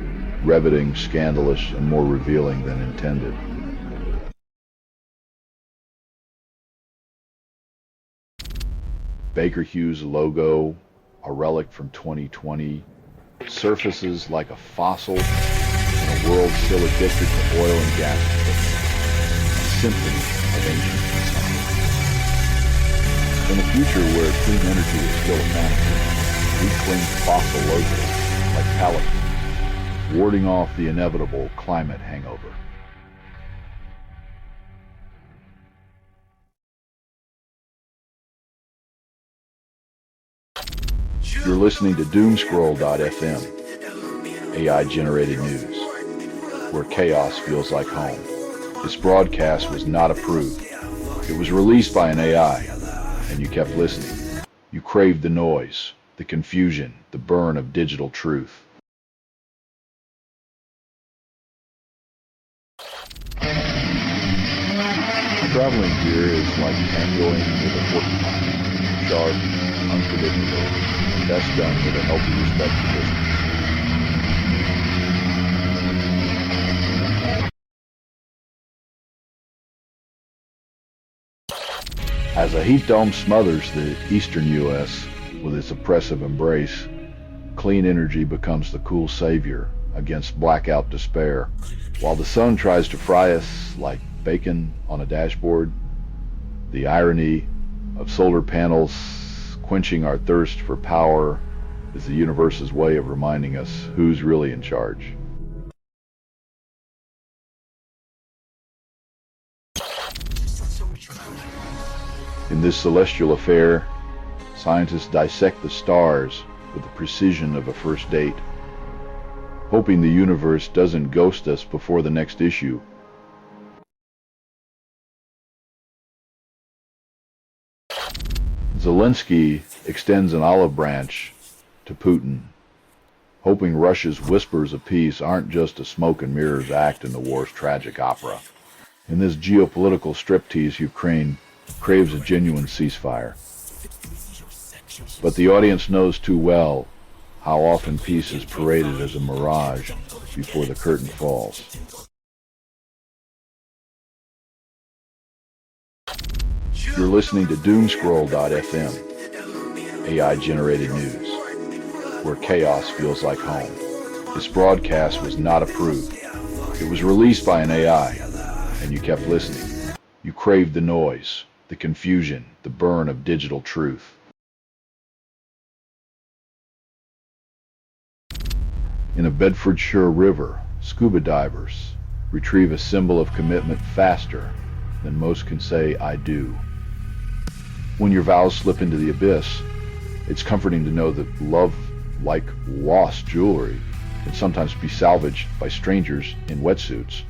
riveting, scandalous, and more revealing than intended. Baker Hughes' logo, a relic from 2020, surfaces like a fossil in a world still addicted to oil and gas, a symphony of ancient consumption. In a future where clean energy is still a fantasy, we cling to fossil logos like talismans, warding off the inevitable climate hangover. You're listening to Doomscroll.fm, AI-generated news, where chaos feels like home. This broadcast was not approved. It was released by an AI, and you kept listening. You craved the noise, the confusion, the burn of digital truth. Traveling here is like tangoing with a porcupine, sharp, unpredictable, and best done with a healthy respect for distance. As a heat dome smothers the eastern U.S. with its oppressive embrace, clean energy becomes the cool savior against blackout despair. While the sun tries to fry us like bacon on a dashboard, the irony of solar panels quenching our thirst for power is the universe's way of reminding us who's really in charge. In this celestial affair, scientists dissect the stars with the precision of a first date, hoping the universe doesn't ghost us before the next issue. Zelensky extends an olive branch to Putin, hoping Russia's whispers of peace aren't just a smoke and mirrors act in the war's tragic opera. In this geopolitical striptease, Ukraine craves a genuine ceasefire. But the audience knows too well how often peace is paraded as a mirage before the curtain falls. You're listening to Doomscroll.fm, AI-generated news, where chaos feels like home. This broadcast was not approved. It was released by an AI, and you kept listening. You craved the noise, the confusion, the burn of digital truth. In a Bedfordshire river, scuba divers retrieve a symbol of commitment faster than most can say, "I do." When your vows slip into the abyss, it's comforting to know that love, like lost jewelry, can sometimes be salvaged by strangers in wetsuits.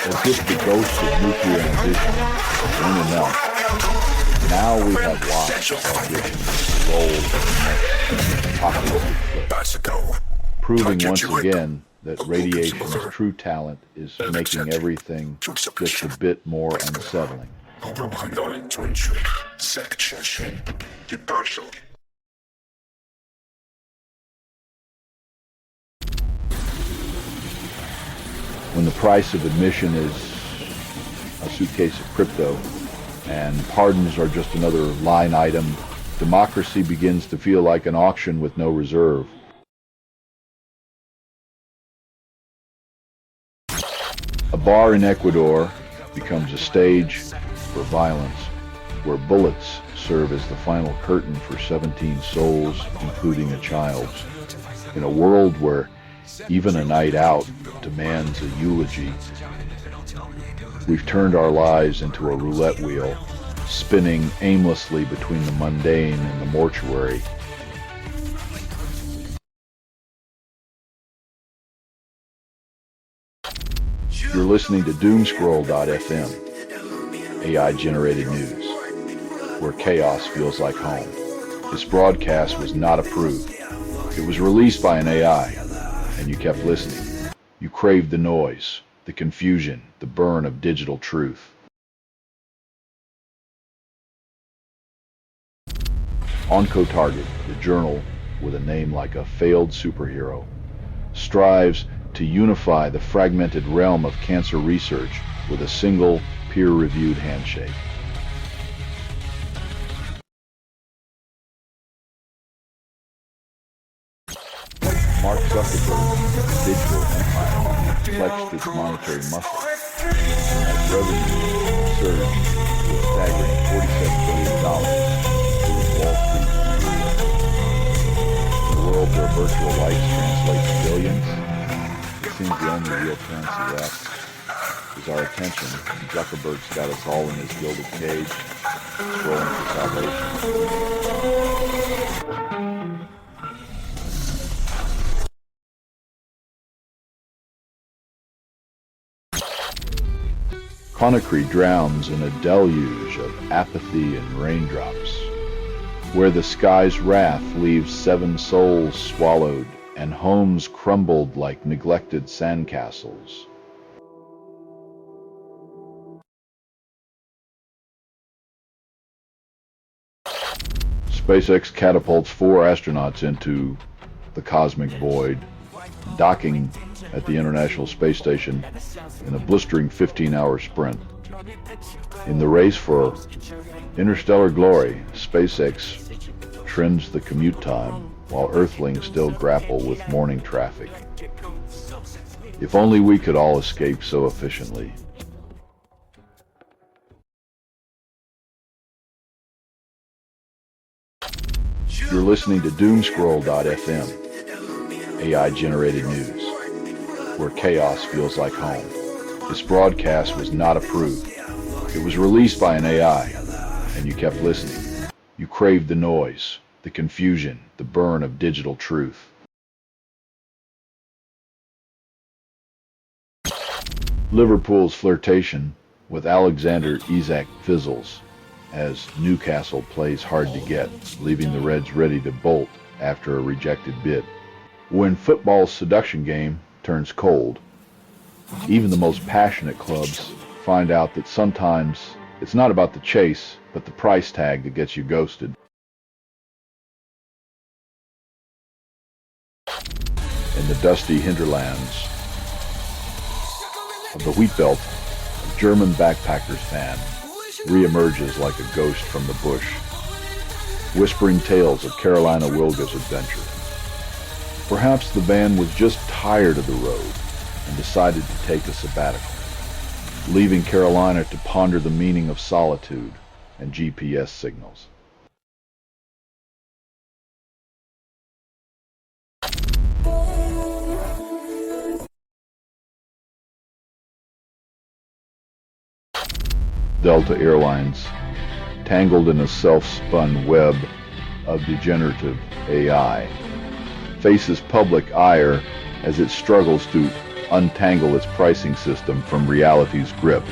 As if the ghost of nuclear ambition in and out, now we have lots of ambition rolled in the next proving once again that radiation's true talent is making everything just a bit more unsettling. When the price of admission is a suitcase of crypto and pardons are just another line item, democracy begins to feel like an auction with no reserve. A bar in Ecuador becomes a stage for violence, where bullets serve as the final curtain for 17 souls, including a child's. In a world where even a night out demands a eulogy, we've turned our lives into a roulette wheel, spinning aimlessly between the mundane and the mortuary. You're listening to Doomscroll.fm, AI-generated news, where chaos feels like home. This broadcast was not approved. It was released by an AI, and you kept listening. You craved the noise, the confusion, the burn of digital truth. OncoTarget, the journal with a name like a failed superhero, strives to unify the fragmented realm of cancer research with a single peer-reviewed handshake. Mark Zuckerberg's digital empire flexed its monetary muscle as revenue surged to a staggering $47 billion through Wall Street. In a world where virtual lights translate to billions, it seems the only real currency left is our attention, and Zuckerberg's got us all in his gilded cage, scrolling for salvation. Conakry drowns in a deluge of apathy and raindrops, where the sky's wrath leaves 7 souls swallowed and homes crumbled like neglected sandcastles. SpaceX catapults 4 astronauts into the cosmic void, docking at the International Space Station in a blistering 15-hour sprint. In the race for interstellar glory, SpaceX trims the commute time while Earthlings still grapple with morning traffic. If only we could all escape so efficiently. You're listening to Doomscroll.fm, AI-generated news, where chaos feels like home. This broadcast was not approved. It was released by an AI, and you kept listening. You craved the noise, the confusion, the burn of digital truth. Liverpool's flirtation with Alexander Isak fizzles as Newcastle plays hard to get, leaving the Reds ready to bolt after a rejected bid. When football's seduction game turns cold, even the most passionate clubs find out that sometimes it's not about the chase, but the price tag that gets you ghosted. In the dusty hinterlands of the wheat belt, a German backpackers fan reemerges like a ghost from the bush, whispering tales of Carolina Wilga's adventure. Perhaps the band was just tired of the road and decided to take a sabbatical, leaving Carolina to ponder the meaning of solitude and GPS signals. Delta Airlines, tangled in a self-spun web of degenerative AI, faces public ire as it struggles to untangle its pricing system from reality's grip.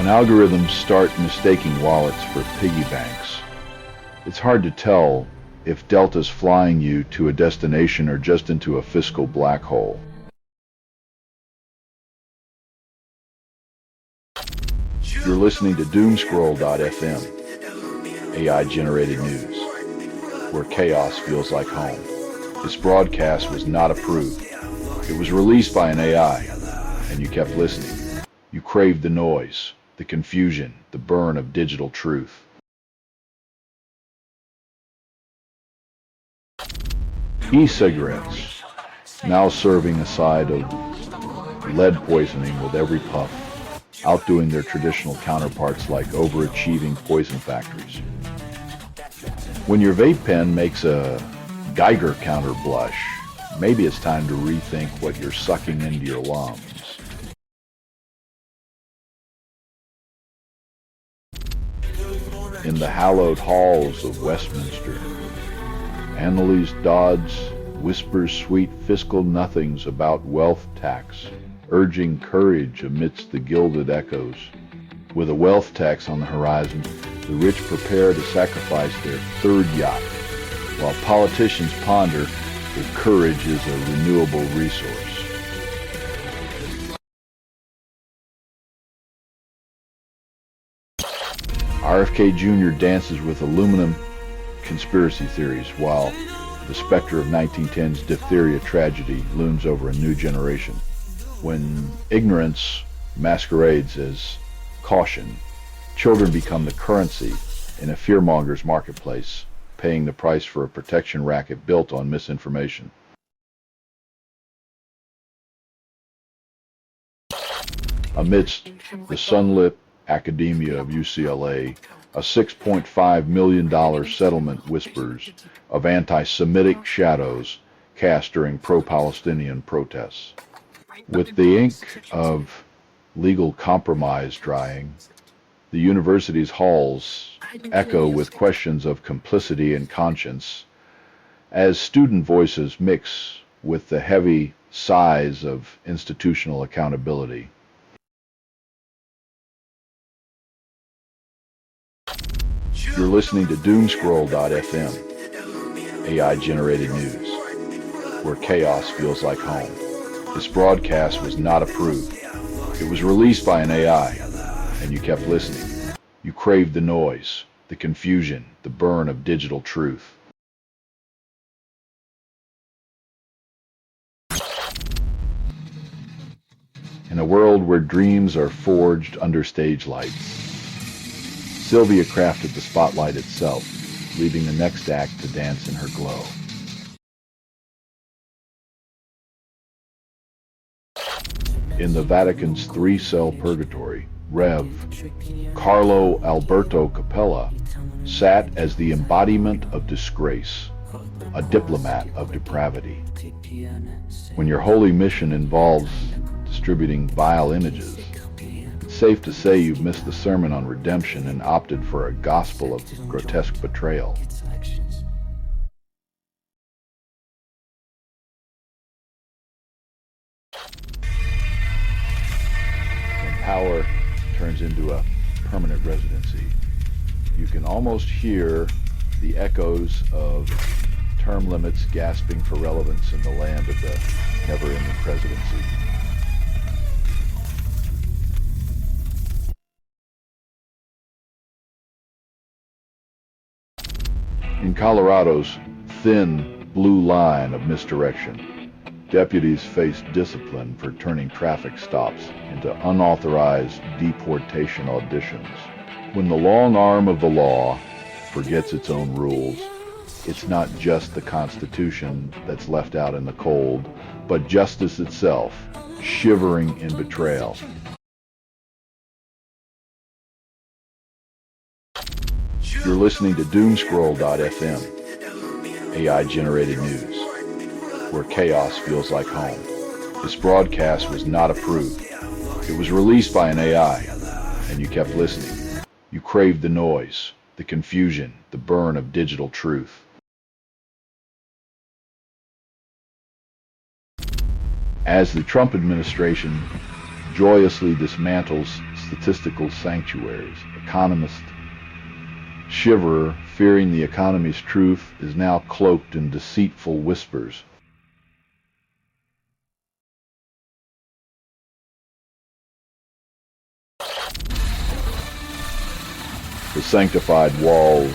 When algorithms start mistaking wallets for piggy banks, it's hard to tell if Delta's flying you to a destination or just into a fiscal black hole. You're listening to Doomscroll.fm, AI-generated news, where chaos feels like home. This broadcast was not approved. It was released by an AI, and you kept listening. You craved the noise, the confusion, the burn of digital truth. E-cigarettes, now serving a side of lead poisoning with every puff, outdoing their traditional counterparts like overachieving poison factories. When your vape pen makes a Geiger counter blush, maybe it's time to rethink what you're sucking into your lungs. In the hallowed halls of Westminster, Annalise Dodds whispers sweet fiscal nothings about wealth tax, urging courage amidst the gilded echoes. With a wealth tax on the horizon, the rich prepare to sacrifice their third yacht, while politicians ponder if courage is a renewable resource. RFK Jr. dances with aluminum conspiracy theories while the specter of 1910's diphtheria tragedy looms over a new generation. When ignorance masquerades as caution, children become the currency in a fearmonger's marketplace, paying the price for a protection racket built on misinformation. Amidst the sunlit academia of UCLA, a $6.5 million settlement whispers of anti-Semitic shadows cast during pro-Palestinian protests. With the ink of legal compromise drying, the university's halls echo with questions of complicity and conscience as student voices mix with the heavy sighs of institutional accountability. You're listening to Doomscroll.fm, AI-generated news, where chaos feels like home. This broadcast was not approved. It was released by an AI, and you kept listening. You craved the noise, the confusion, the burn of digital truth. In a world where dreams are forged under stage lights, Sylvia crafted the spotlight itself, leaving the next act to dance in her glow. In the Vatican's three-cell purgatory, Rev. Carlo Alberto Capella sat as the embodiment of disgrace, a diplomat of depravity. When your holy mission involves distributing vile images, it's safe to say you've missed the sermon on redemption and opted for a gospel of grotesque betrayal. When power turns into a permanent residency, you can almost hear the echoes of term limits gasping for relevance in the land of the never-ending presidency. In Colorado's thin blue line of misdirection, deputies face discipline for turning traffic stops into unauthorized deportation auditions. When the long arm of the law forgets its own rules, it's not just the Constitution that's left out in the cold, but justice itself, shivering in betrayal. You're listening to Doomscroll.fm, AI-generated news, where chaos feels like home. This broadcast was not approved. It was released by an AI, and you kept listening. You craved the noise, the confusion, the burn of digital truth. As the Trump administration joyously dismantles statistical sanctuaries. Economists shiver, fearing the economy's truth is now cloaked in deceitful whispers. The sanctified walls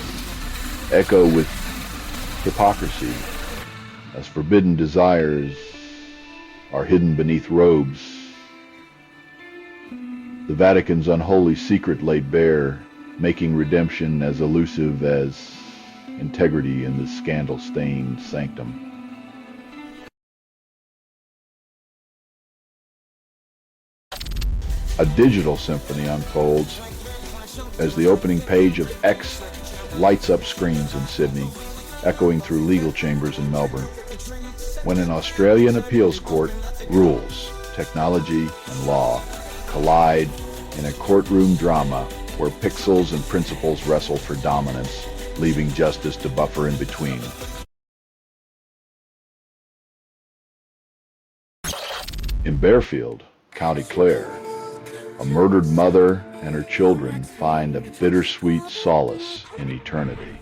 echo with hypocrisy, as forbidden desires are hidden beneath robes. The Vatican's unholy secret laid bare, making redemption as elusive as integrity in this scandal-stained sanctum. A digital symphony unfolds as the opening page of X lights up screens in Sydney, echoing through legal chambers in Melbourne. When an Australian appeals court rules, technology and law collide in a courtroom drama where pixels and principles wrestle for dominance, leaving justice to buffer in between. In Bearfield, County Clare, a murdered mother and her children find a bittersweet solace in eternity,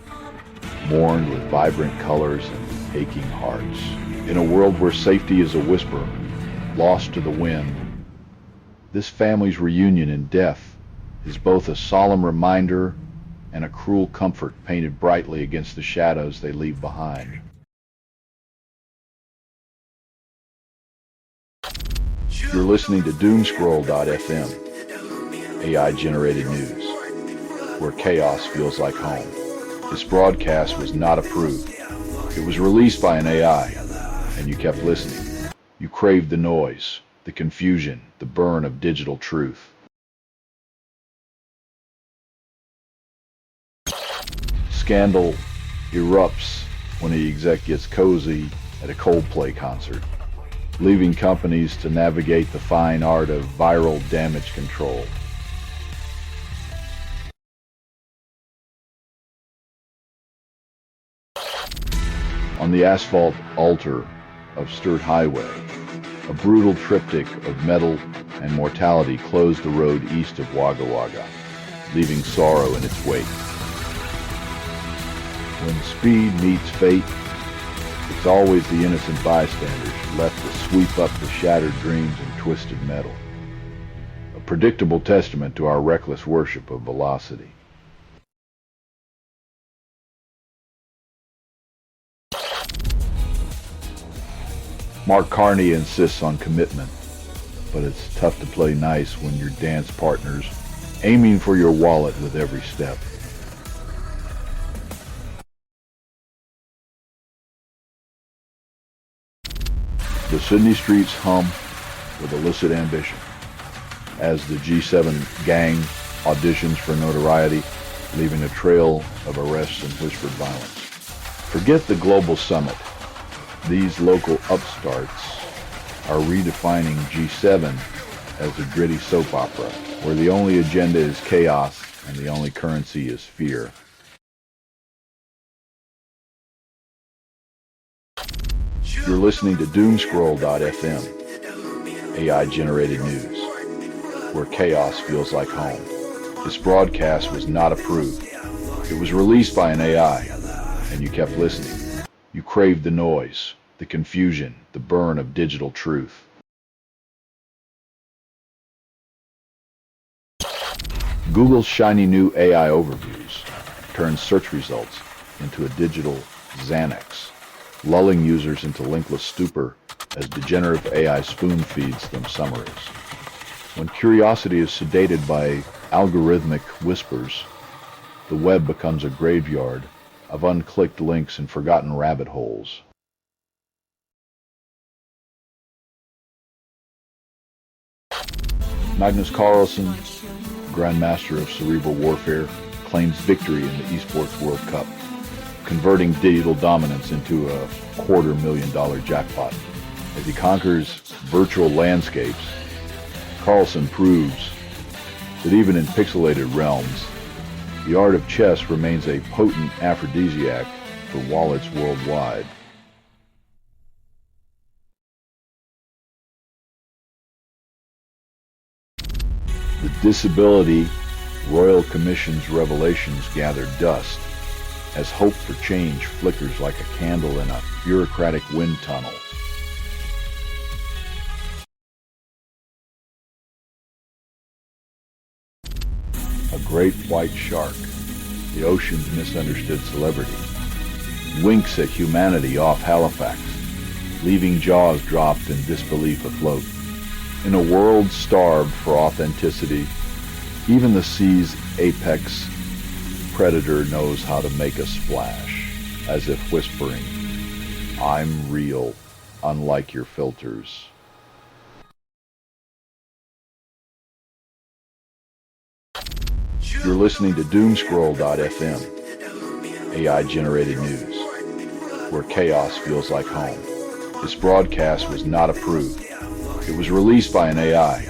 mourned with vibrant colors and aching hearts. In a world where safety is a whisper, lost to the wind, this family's reunion in death is both a solemn reminder and a cruel comfort painted brightly against the shadows they leave behind. You're listening to Doomscroll.fm, AI-generated news, where chaos feels like home. This broadcast was not approved. It was released by an AI, and you kept listening. You craved the noise, the confusion, the burn of digital truth. Scandal erupts when the exec gets cozy at a Coldplay concert, leaving companies to navigate the fine art of viral damage control. On the asphalt altar of Sturt Highway, a brutal triptych of metal and mortality closed the road east of Wagga Wagga, leaving sorrow in its wake. When speed meets fate, it's always the innocent bystanders left to sweep up the shattered dreams and twisted metal. A predictable testament to our reckless worship of velocity. Mark Carney insists on commitment, but it's tough to play nice when your dance partner's aiming for your wallet with every step. The Sydney streets hum with illicit ambition as the G7 gang auditions for notoriety, leaving a trail of arrests and whispered violence. Forget the global summit. These local upstarts are redefining G7 as a gritty soap opera, where the only agenda is chaos and the only currency is fear. You're listening to Doomscroll.fm, AI-generated news, where chaos feels like home. This broadcast was not approved. It was released by an AI, and you kept listening. You craved the noise, the confusion, the burn of digital truth. Google's shiny new AI overviews turn search results into a digital Xanax, lulling users into linkless stupor as degenerate AI spoon feeds them summaries. When curiosity is sedated by algorithmic whispers, the web becomes a graveyard of unclicked links and forgotten rabbit holes. Magnus Carlsen, Grandmaster of Cerebral Warfare, claims victory in the Esports World Cup, converting digital dominance into a $250,000 jackpot. As he conquers virtual landscapes, Carlsen proves that even in pixelated realms, the art of chess remains a potent aphrodisiac for wallets worldwide. The disability Royal Commission's revelations gather dust as hope for change flickers like a candle in a bureaucratic wind tunnel. A great white shark, the ocean's misunderstood celebrity, winks at humanity off Halifax, leaving jaws dropped and disbelief afloat. In a world starved for authenticity, even the sea's apex predator knows how to make a splash, as if whispering, "I'm real, unlike your filters." You're listening to Doomscroll.fm, AI-generated news, where chaos feels like home. This broadcast was not approved. It was released by an AI,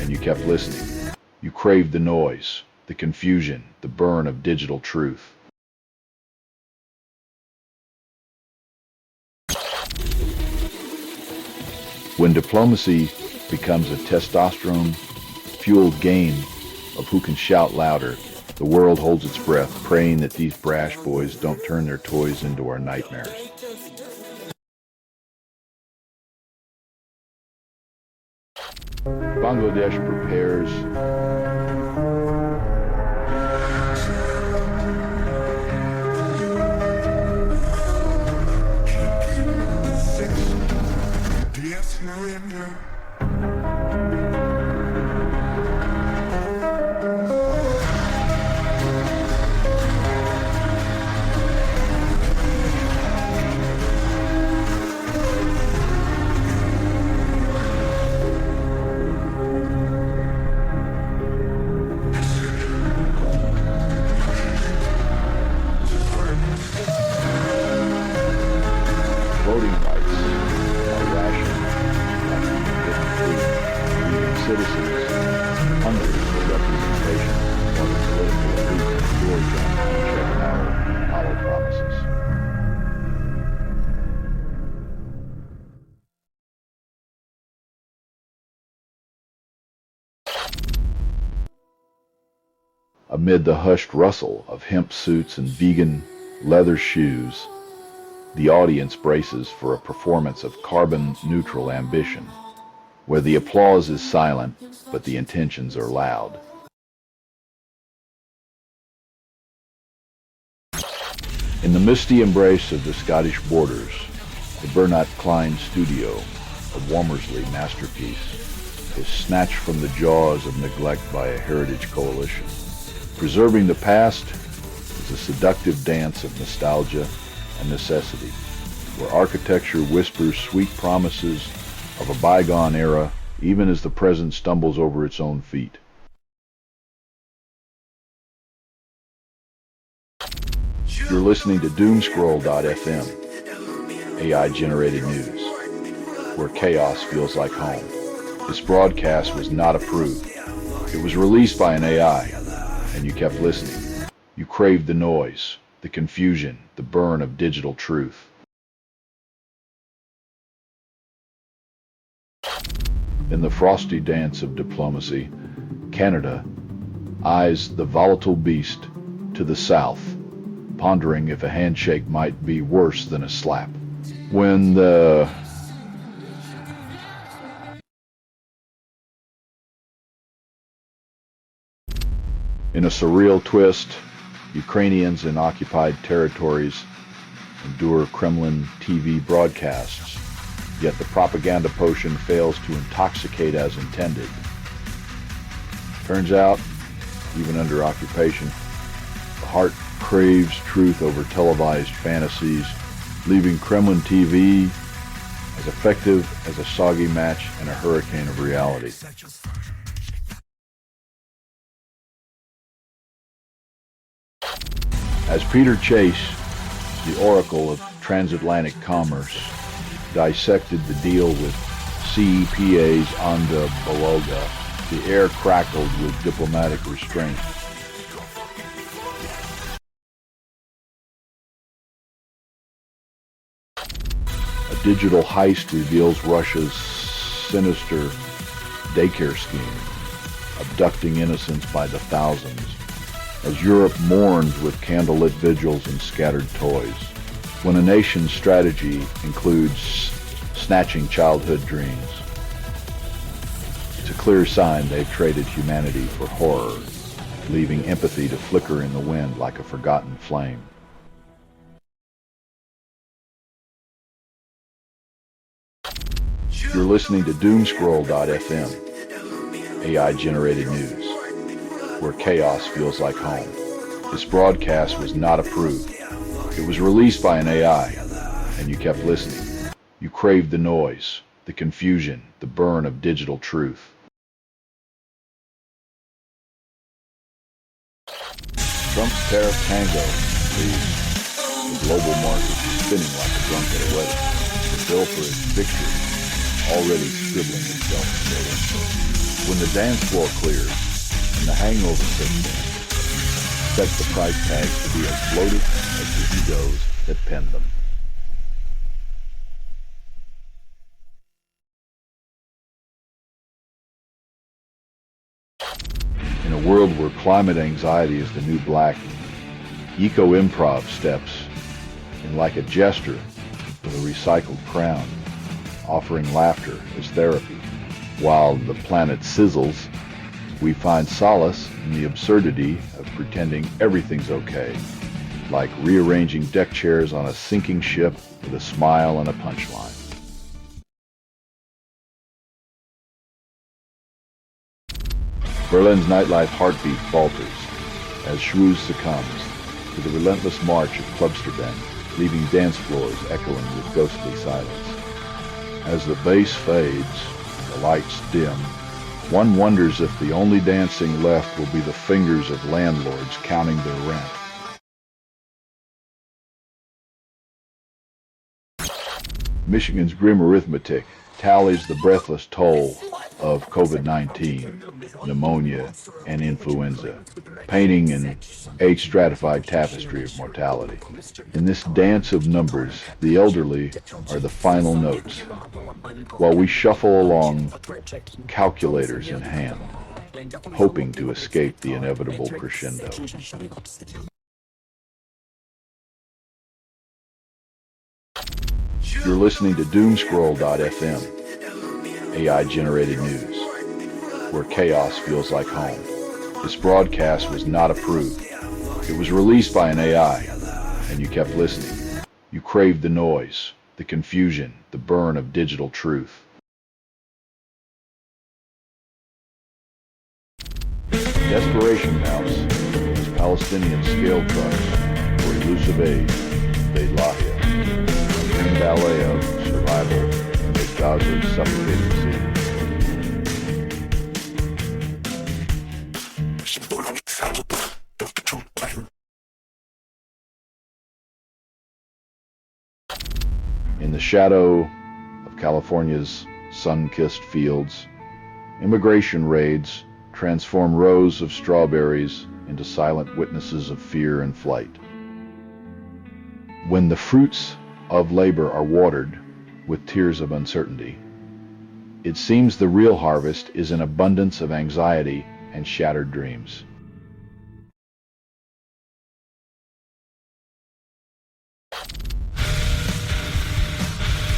and you kept listening. You craved the noise, the confusion, the burn of digital truth. When diplomacy becomes a testosterone-fueled game of who can shout louder, the world holds its breath, praying that these brash boys don't turn their toys into our nightmares. Bangladesh prepares voting rights are rationed leaving citizens hungry for representation while the political elite endure jump and check our hollow promises. Amid the hushed rustle of hemp suits and vegan leather shoes, the audience braces for a performance of carbon-neutral ambition, where the applause is silent, but the intentions are loud. In the misty embrace of the Scottish borders, the Bernard Klein studio, a Womersley masterpiece, is snatched from the jaws of neglect by a heritage coalition. Preserving the past is a seductive dance of nostalgia and necessity, where architecture whispers sweet promises of a bygone era, even as the present stumbles over its own feet. You're listening to Doomscroll.fm, AI-generated news, where chaos feels like home. This broadcast was not approved. It was released by an AI, and you kept listening. You craved the noise, the confusion, the burn of digital truth. In the frosty dance of diplomacy, Canada eyes the volatile beast to the south, pondering if a handshake might be worse than a slap. In a surreal twist, Ukrainians in occupied territories endure Kremlin TV broadcasts, yet the propaganda potion fails to intoxicate as intended. Turns out, even under occupation, the heart craves truth over televised fantasies, leaving Kremlin TV as effective as a soggy match in a hurricane of reality. As Peter Chase, the oracle of transatlantic commerce, dissected the deal with CEPA's Onda Beloga, the air crackled with diplomatic restraint. A digital heist reveals Russia's sinister daycare scheme, abducting innocents by the thousands, as Europe mourns with candlelit vigils and scattered toys. When a nation's strategy includes snatching childhood dreams, it's a clear sign they've traded humanity for horror, leaving empathy to flicker in the wind like a forgotten flame. You're listening to Doomscroll.fm, AI-generated news, where chaos feels like home. This broadcast was not approved. It was released by an AI, and you kept listening. You craved the noise, the confusion, the burn of digital truth. Trump's tariff tango leaves the global market spinning like a drunk at a wedding. The bill for its victory already scribbling itself in data. When the dance floor clears and the hangover sets in, expect the price tags to be as bloated as the egos that penned them. In a world where climate anxiety is the new black, eco-improv steps in like a jester with a recycled crown, offering laughter as therapy. While the planet sizzles, we find solace in the absurdity of pretending everything's okay, like rearranging deck chairs on a sinking ship with a smile and a punchline. Berlin's nightlife heartbeat falters as Schwooze succumbs to the relentless march of Clubsterben, leaving dance floors echoing with ghostly silence. As the bass fades and the lights dim, one wonders if the only dancing left will be the fingers of landlords counting their rent. Michigan's grim arithmetic tallies the breathless toll of COVID-19, pneumonia, and influenza, painting an age-stratified tapestry of mortality. In this dance of numbers, the elderly are the final notes, while we shuffle along, calculators in hand, hoping to escape the inevitable crescendo. You're listening to Doomscroll.fm, AI-generated news, where chaos feels like home. This broadcast was not approved. It was released by an AI, and you kept listening. You craved the noise, the confusion, the burn of digital truth. Desperation mounts as Palestinian scale trucks for elusive aid invade Lahia, a grim ballet of survival amid Gaza's suffocating city. In the shadow of California's sun-kissed fields, immigration raids transform rows of strawberries into silent witnesses of fear and flight. When the fruits of labor are watered with tears of uncertainty, it seems the real harvest is an abundance of anxiety and shattered dreams.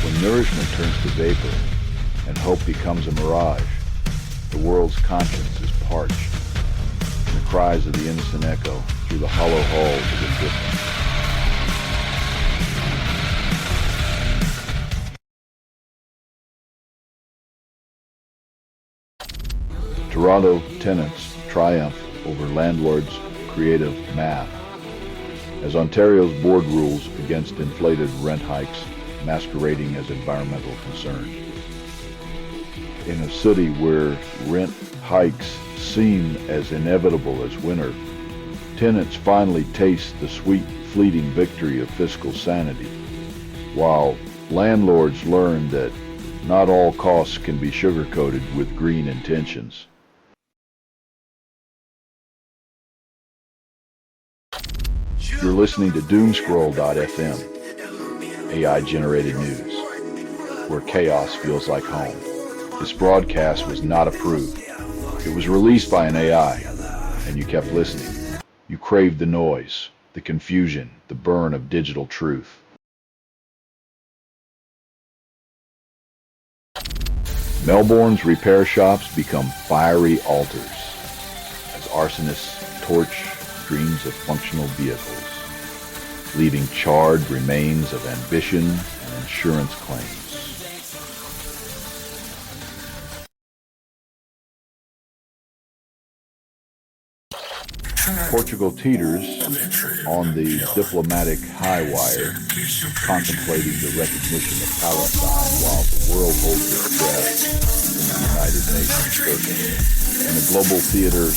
When nourishment turns to vapor and hope becomes a mirage, the world's conscience is parched, and the cries of the innocent echo through the hollow halls of indifference. Toronto tenants triumph over landlords' creative math, as Ontario's board rules against inflated rent hikes masquerading as environmental concern. In a city where rent hikes seem as inevitable as winter, tenants finally taste the sweet, fleeting victory of fiscal sanity, while landlords learn that not all costs can be sugar-coated with green intentions. You're listening to Doomscroll.fm, AI-generated news, where chaos feels like home. This broadcast was not approved. It was released by an AI, and you kept listening. You craved the noise, the confusion, the burn of digital truth. Melbourne's repair shops become fiery altars as arsonists torch streams of functional vehicles, leaving charred remains of ambition and insurance claims. Portugal teeters on the diplomatic high wire, contemplating the recognition of Palestine while the world holds its breath in the United Nations circle. In a global theater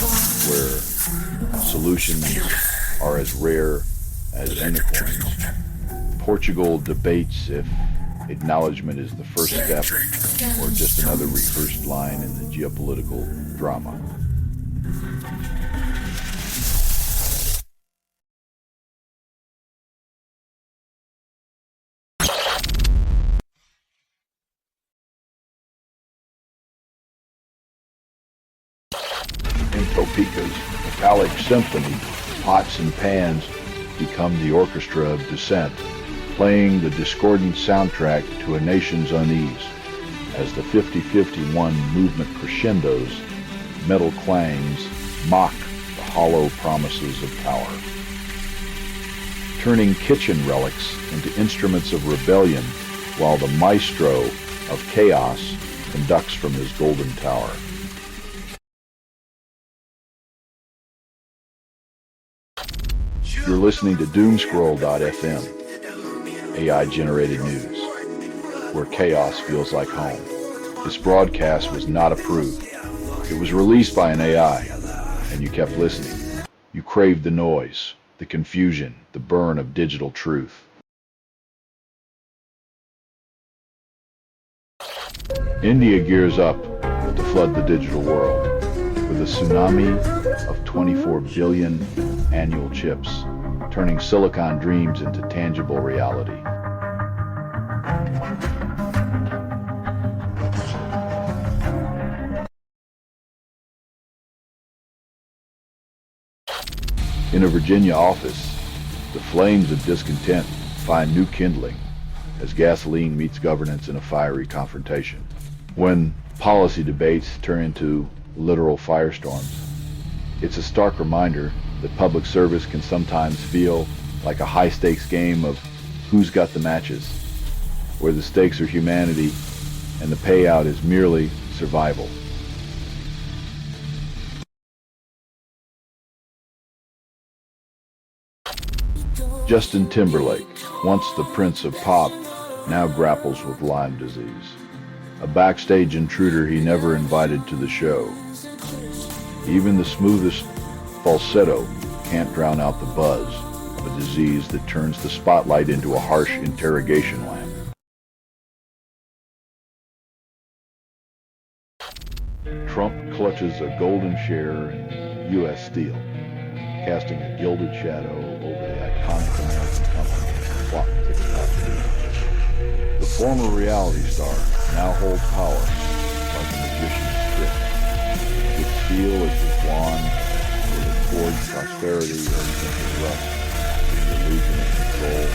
where solutions are as rare as unicorns, Portugal debates if acknowledgement is the first step or just another rehearsed line in the geopolitical drama. In Topeka's metallic symphony, pots and pans become the orchestra of dissent, playing the discordant soundtrack to a nation's unease. As the 50-51 movement crescendos, metal clangs mock the hollow promises of power, turning kitchen relics into instruments of rebellion while the maestro of chaos conducts from his golden tower. You're listening to Doomscroll.fm, AI-generated news, where chaos feels like home. This broadcast was not approved. It was released by an AI, and you kept listening. You craved the noise, the confusion, the burn of digital truth. India gears up to flood the digital world with a tsunami of 24 billion annual chips, turning silicon dreams into tangible reality. In a Virginia office, the flames of discontent find new kindling as gasoline meets governance in a fiery confrontation. When policy debates turn into literal firestorms, it's a stark reminder that public service can sometimes feel like a high-stakes game of who's got the matches, where the stakes are humanity and the payout is merely survival. Justin Timberlake, once the Prince of Pop, now grapples with Lyme disease, a backstage intruder he never invited to the show. Even the smoothest falsetto can't drown out the buzz of a disease that turns the spotlight into a harsh interrogation lamp. Trump clutches a golden share in U.S. Steel, casting a gilded shadow over the iconic American company clock ticks out. The former reality star now holds power like a magician's trick. With Steel as his wand, will it forge prosperity or simply rust in the illusion of control?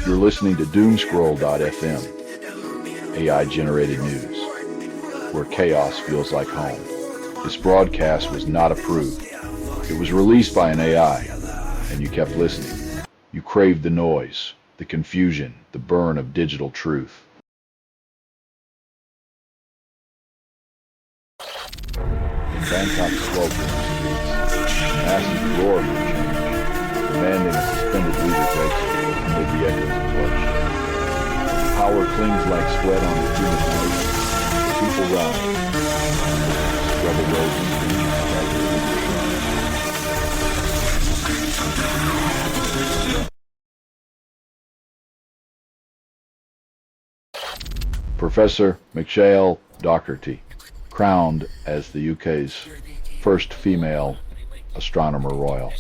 You're listening to Doomscroll.fm, AI-generated news, where chaos feels like home. This broadcast was not approved. It was released by an AI, and you kept listening. You craved the noise, the confusion, the burn of digital truth. In Bangkok's sweltering streets, masses roar for change, demanding a suspended leader's exit amid the echoes of bloodshed. Power clings like sweat on the human nose. People rise. Struggle rose and Professor Michelle Doherty, crowned as the UK's first female astronomer royal.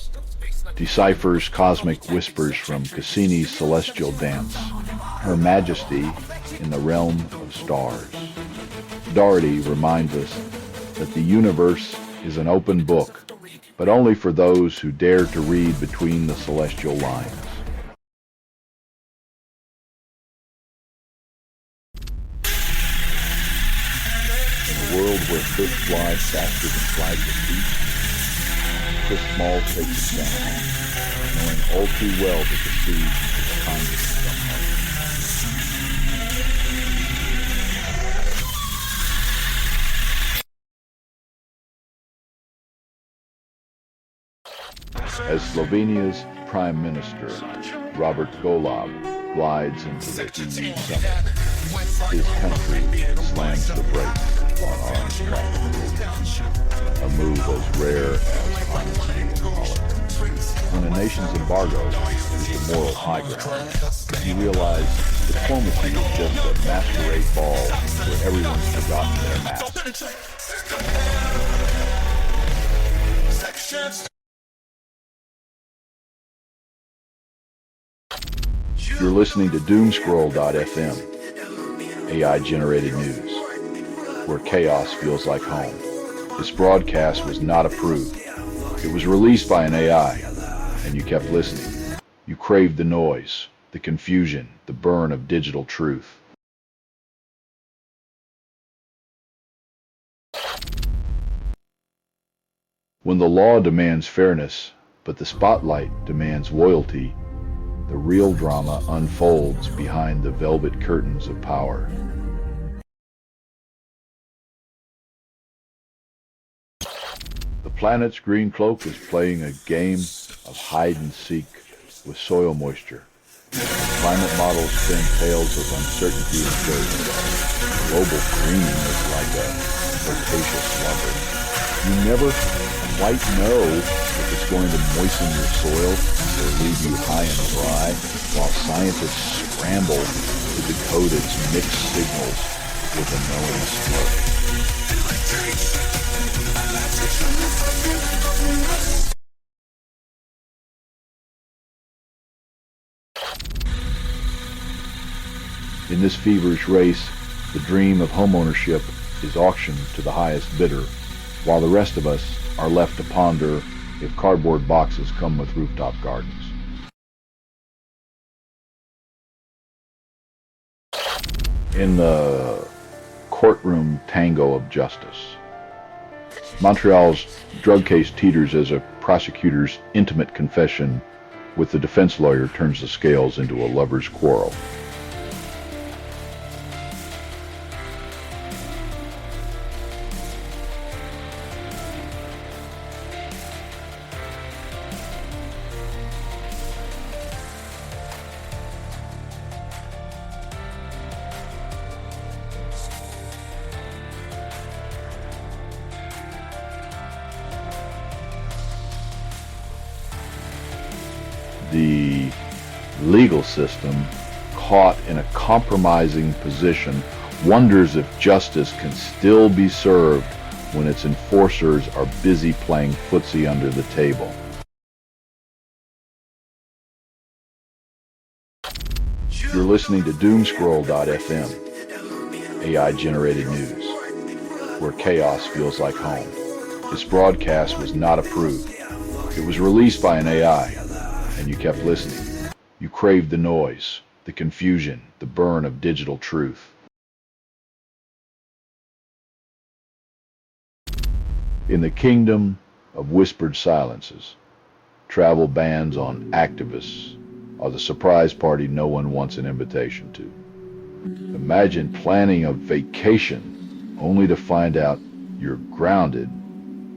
deciphers cosmic whispers from Cassini's celestial dance, Her Majesty in the realm of stars. Doherty reminds us that the universe is an open book, but only for those who dare to read between the celestial lines. In a world where fish fly faster than flags of peace, Chris Small takes us down, knowing all too well that the sea is kind of some heart. As Slovenia's Prime Minister, Robert Golob, glides into the EU summit, his country slams the brakes on arms traffic rules, a move as rare as honesty in politics. When a nation's embargo is the moral high ground, you realize diplomacy is just a masquerade ball where everyone's forgotten their mask. You're listening to Doomscroll.fm, AI-generated news, where chaos feels like home. This broadcast was not approved. It was released by an AI, and you kept listening. You craved the noise, the confusion, the burn of digital truth. When the law demands fairness, but the spotlight demands loyalty, the real drama unfolds behind the velvet curtains of power. The planet's green cloak is playing a game of hide-and-seek with soil moisture. Climate models spin tales of uncertainty and joy. Global greening is like a flirtatious lover. You never quite know if it's going to moisten your soil or leave you high and dry, while scientists scramble to decode its mixed signals with a knowing smirk. In this feverish race, the dream of homeownership is auctioned to the highest bidder, while the rest of us are left to ponder if cardboard boxes come with rooftop gardens. In the courtroom tango of justice, Montreal's drug case teeters as a prosecutor's intimate confession with the defense lawyer turns the scales into a lover's quarrel. The legal system, caught in a compromising position, wonders if justice can still be served when its enforcers are busy playing footsie under the table. You're listening to Doomscroll.fm, AI-generated news, where chaos feels like home. This broadcast was not approved. It was released by an AI, and you kept listening. You craved the noise, the confusion, the burn of digital truth. In the kingdom of whispered silences, travel bans on activists are the surprise party no one wants an invitation to. Imagine planning a vacation only to find out you're grounded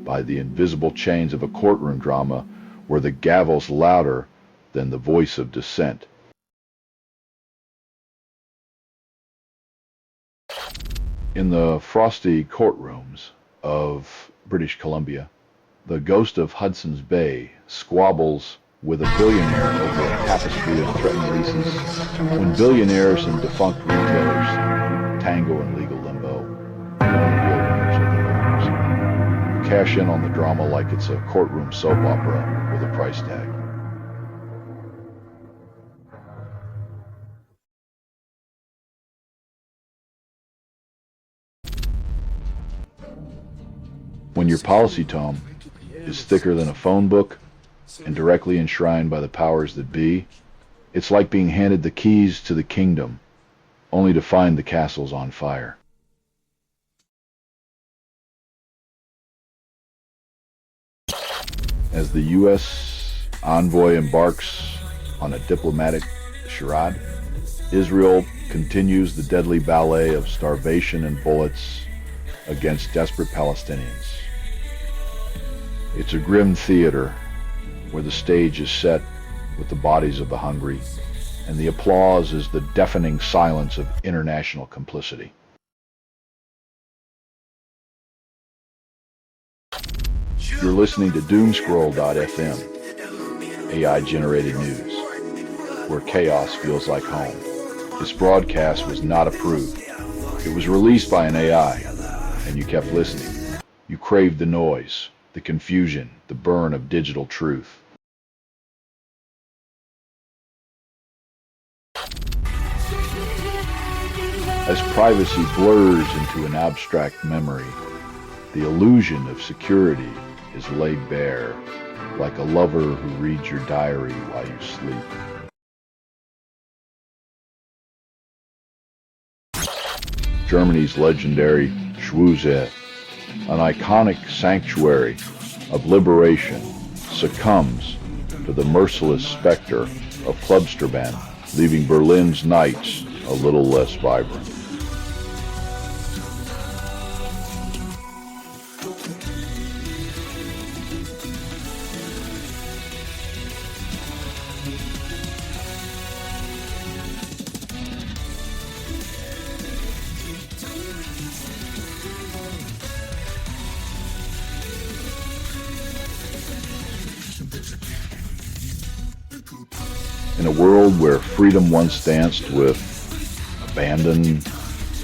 by the invisible chains of a courtroom drama where the gavel's louder than the voice of dissent. In the frosty courtrooms of British Columbia, the ghost of Hudson's Bay squabbles with a billionaire over a tapestry of threatened leases when billionaires and defunct retailers tango in legal limbo. The only real winners are the lawyers. You cash in on the drama like it's a courtroom soap opera with a price tag. When your policy tome is thicker than a phone book and directly enshrined by the powers that be, it's like being handed the keys to the kingdom, only to find the castles on fire. As the U.S. envoy embarks on a diplomatic charade, Israel continues the deadly ballet of starvation and bullets against desperate Palestinians. It's a grim theater where the stage is set with the bodies of the hungry, and the applause is the deafening silence of international complicity. You're listening to Doomscroll.fm, AI-generated news, where chaos feels like home. This broadcast was not approved. It was released by an AI, and you kept listening. You craved the noise, the confusion, the burn of digital truth. As privacy blurs into an abstract memory, the illusion of security is laid bare, like a lover who reads your diary while you sleep. Germany's legendary Schwuze, an iconic sanctuary of liberation, succumbs to the merciless specter of Suburban, leaving Berlin's nights a little less vibrant. In a world where freedom once danced with abandon,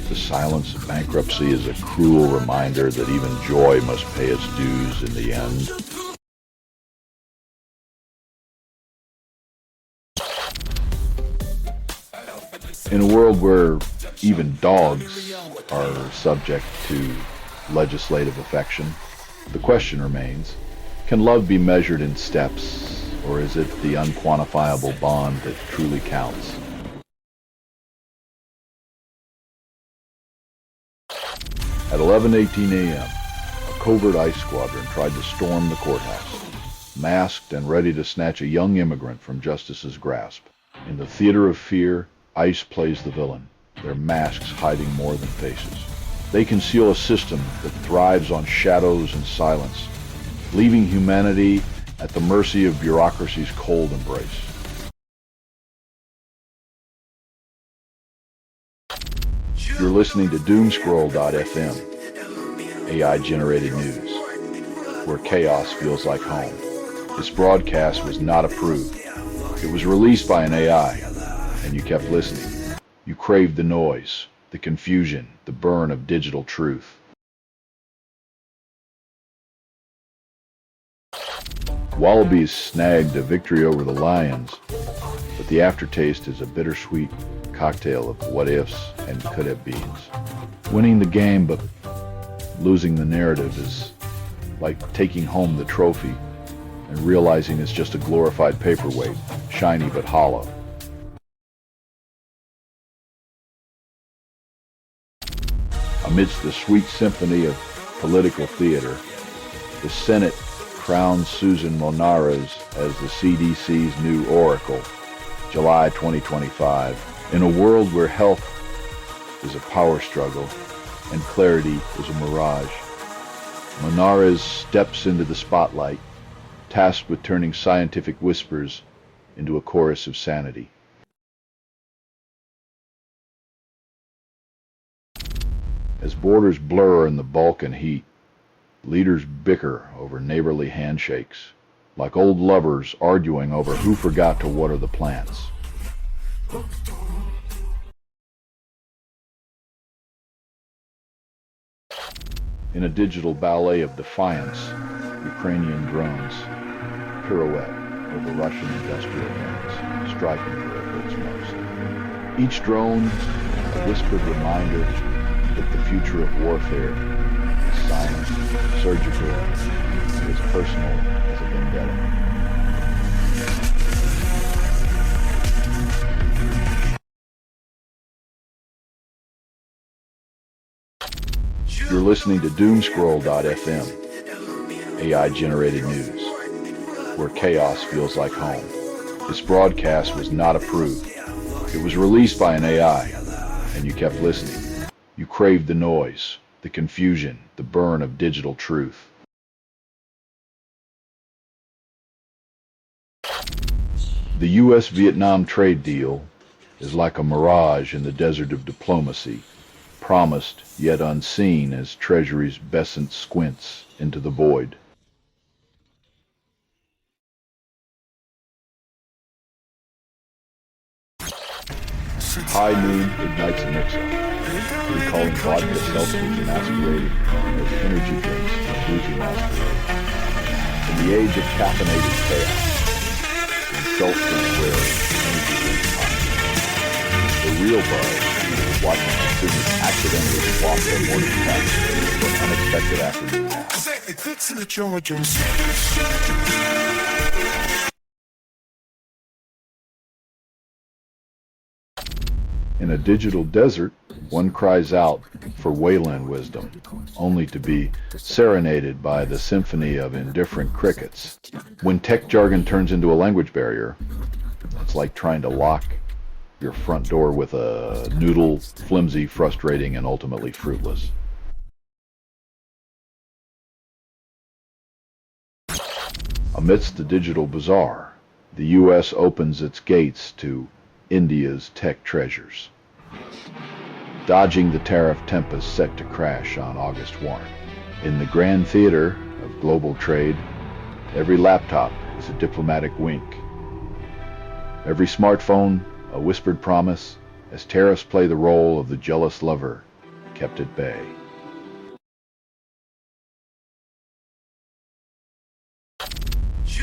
the silence of bankruptcy is a cruel reminder that even joy must pay its dues in the end. In a world where even dogs are subject to legislative affection, the question remains, can love be measured in steps? Or is it the unquantifiable bond that truly counts? At 11:18 a.m., a covert ICE squadron tried to storm the courthouse, masked and ready to snatch a young immigrant from justice's grasp. In the theater of fear, ICE plays the villain, their masks hiding more than faces. They conceal a system that thrives on shadows and silence, leaving humanity at the mercy of bureaucracy's cold embrace. You're listening to Doomscroll.fm, AI-generated news, where chaos feels like home. This broadcast was not approved. It was released by an AI, and you kept listening. You craved the noise, the confusion, the burn of digital truth. Wallabies snagged a victory over the Lions, but the aftertaste is a bittersweet cocktail of what-ifs and could-have-beens. Winning the game but losing the narrative is like taking home the trophy and realizing it's just a glorified paperweight, shiny but hollow. Amidst the sweet symphony of political theater, the Senate crowned Susan Monares as the CDC's new oracle, July 2025. In a world where health is a power struggle and clarity is a mirage, Monares steps into the spotlight, tasked with turning scientific whispers into a chorus of sanity. As borders blur in the Balkan heat, leaders bicker over neighborly handshakes, like old lovers arguing over who forgot to water the plants. In a digital ballet of defiance, Ukrainian drones pirouette over Russian industrial plants, striking where it hurts most. Each drone a whispered reminder that the future of warfare is silent, surgical, as personal as a vendetta. You're listening to Doomscroll.fm, AI-generated news, where chaos feels like home. This broadcast was not approved. It was released by an AI, and you kept listening. You craved the noise, the confusion, the burn of digital truth. The U.S.-Vietnam trade deal is like a mirage in the desert of diplomacy, promised yet unseen as Treasury's Besant squints into the void. High noon ignites a mix-up, recalling vodka seltzers masquerading as energy drinks in a boozy masquerade. In the age of caffeinated chaos, when seltzers rare, energy drinks hot. The real buzz is watching consumers accidentally swap their morning caffeine for an unexpected afternoon nap. In a digital desert, one cries out for Wayland wisdom, only to be serenaded by the symphony of indifferent crickets. When tech jargon turns into a language barrier, it's like trying to lock your front door with a noodle, flimsy, frustrating, and ultimately fruitless. Amidst the digital bazaar, the U.S. opens its gates to India's tech treasures, dodging the tariff tempest set to crash on August 1. In the grand theater of global trade, every laptop is a diplomatic wink. Every smartphone, a whispered promise, as tariffs play the role of the jealous lover kept at bay.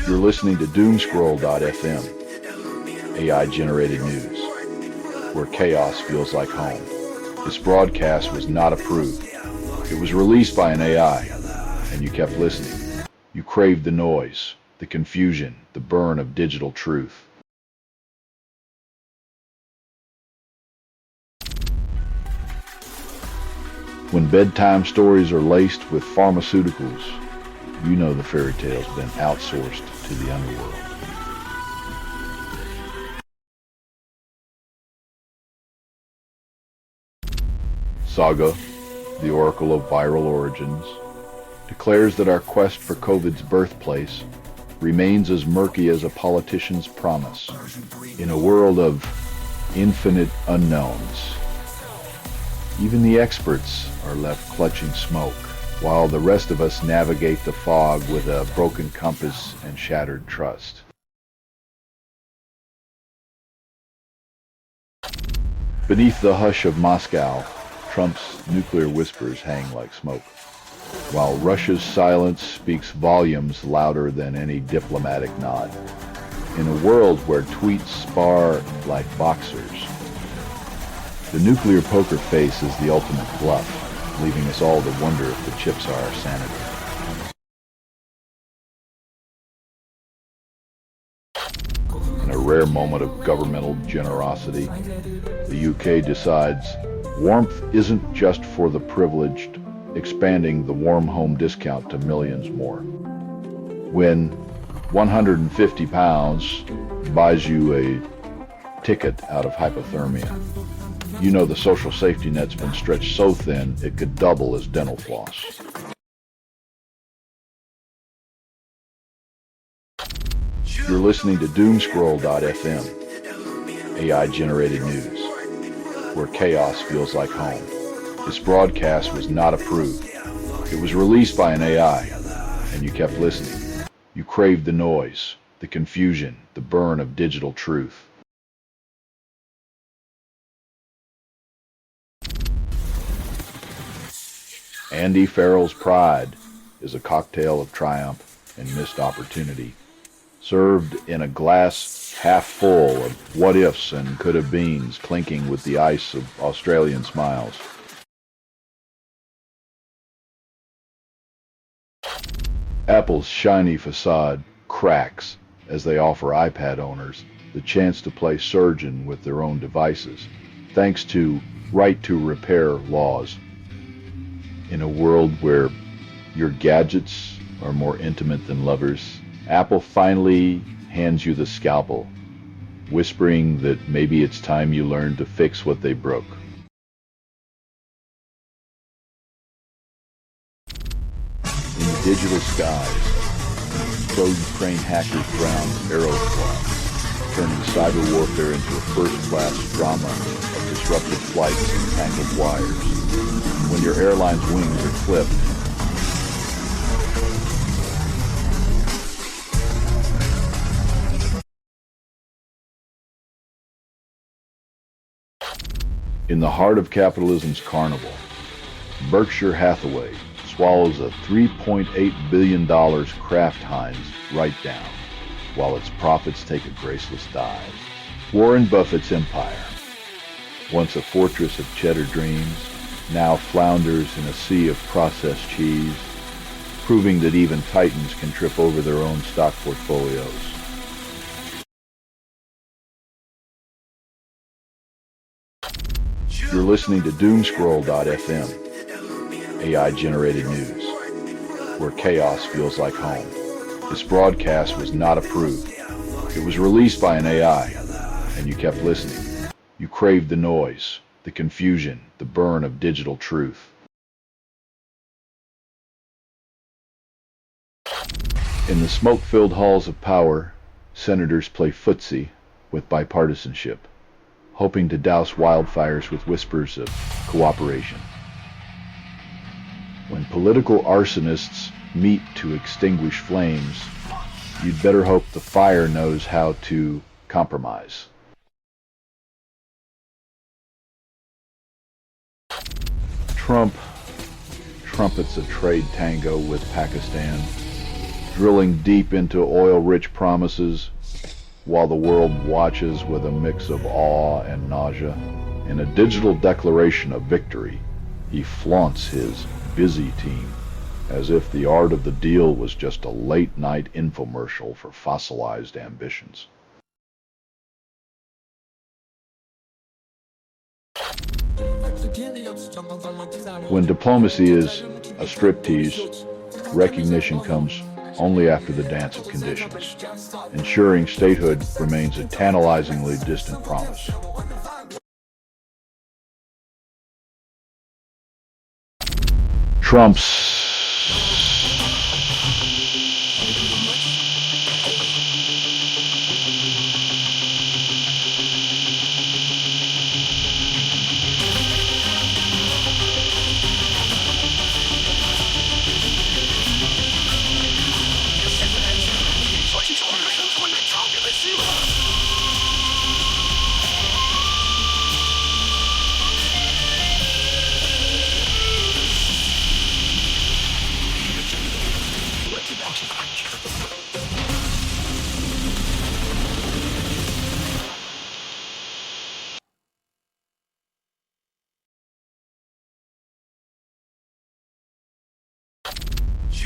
You're listening to Doomscroll.fm, AI-generated news, where chaos feels like home. This broadcast was not approved. It was released by an AI, and you kept listening. You craved the noise, the confusion, the burn of digital truth. When bedtime stories are laced with pharmaceuticals, you know the fairy tale's been outsourced to the underworld. Saga, the oracle of viral origins, declares that our quest for COVID's birthplace remains as murky as a politician's promise in a world of infinite unknowns. Even the experts are left clutching smoke, while the rest of us navigate the fog with a broken compass and shattered trust. Beneath the hush of Moscow, Trump's nuclear whispers hang like smoke, while Russia's silence speaks volumes louder than any diplomatic nod. In a world where tweets spar like boxers, the nuclear poker face is the ultimate bluff, leaving us all to wonder if the chips are our sanity. In a rare moment of governmental generosity, the UK decides warmth isn't just for the privileged, expanding the warm home discount to millions more. When £150 buys you a ticket out of hypothermia, you know the social safety net's been stretched so thin it could double as dental floss. You're listening to Doomscroll.fm, AI-generated news, where chaos feels like home. This broadcast was not approved. It was released by an AI, and you kept listening. You craved the noise, the confusion, the burn of digital truth. Andy Farrell's pride is a cocktail of triumph and missed opportunity, served in a glass half full of what-ifs and could-have-beens clinking with the ice of Australian smiles. Apple's shiny facade cracks as they offer iPad owners the chance to play surgeon with their own devices, thanks to right to repair laws. In a world where your gadgets are more intimate than lovers, Apple finally hands you the scalpel, whispering that maybe it's time you learned to fix what they broke. In the digital skies, pro-Ukraine hackers ground Aeroflot, turning cyber warfare into a first-class drama of disrupted flights and tangled wires. When your airline's wings are clipped, in the heart of capitalism's carnival, Berkshire Hathaway swallows a $3.8 billion Kraft Heinz write-down, while its profits take a graceless dive. Warren Buffett's empire, once a fortress of cheddar dreams, now flounders in a sea of processed cheese, proving that even titans can trip over their own stock portfolios. You're listening to Doomscroll.fm, AI-generated news, where chaos feels like home. This broadcast was not approved. It was released by an AI, and you kept listening. You craved the noise, the confusion, the burn of digital truth. In the smoke-filled halls of power, senators play footsie with bipartisanship, hoping to douse wildfires with whispers of cooperation. When political arsonists meet to extinguish flames, you'd better hope the fire knows how to compromise. Trump trumpets a trade tango with Pakistan, drilling deep into oil-rich promises, while the world watches with a mix of awe and nausea. In a digital declaration of victory, he flaunts his busy team, as if the art of the deal was just a late-night infomercial for fossilized ambitions. When diplomacy is a striptease, recognition comes only after the dance of conditions, ensuring statehood remains a tantalizingly distant promise. Trump's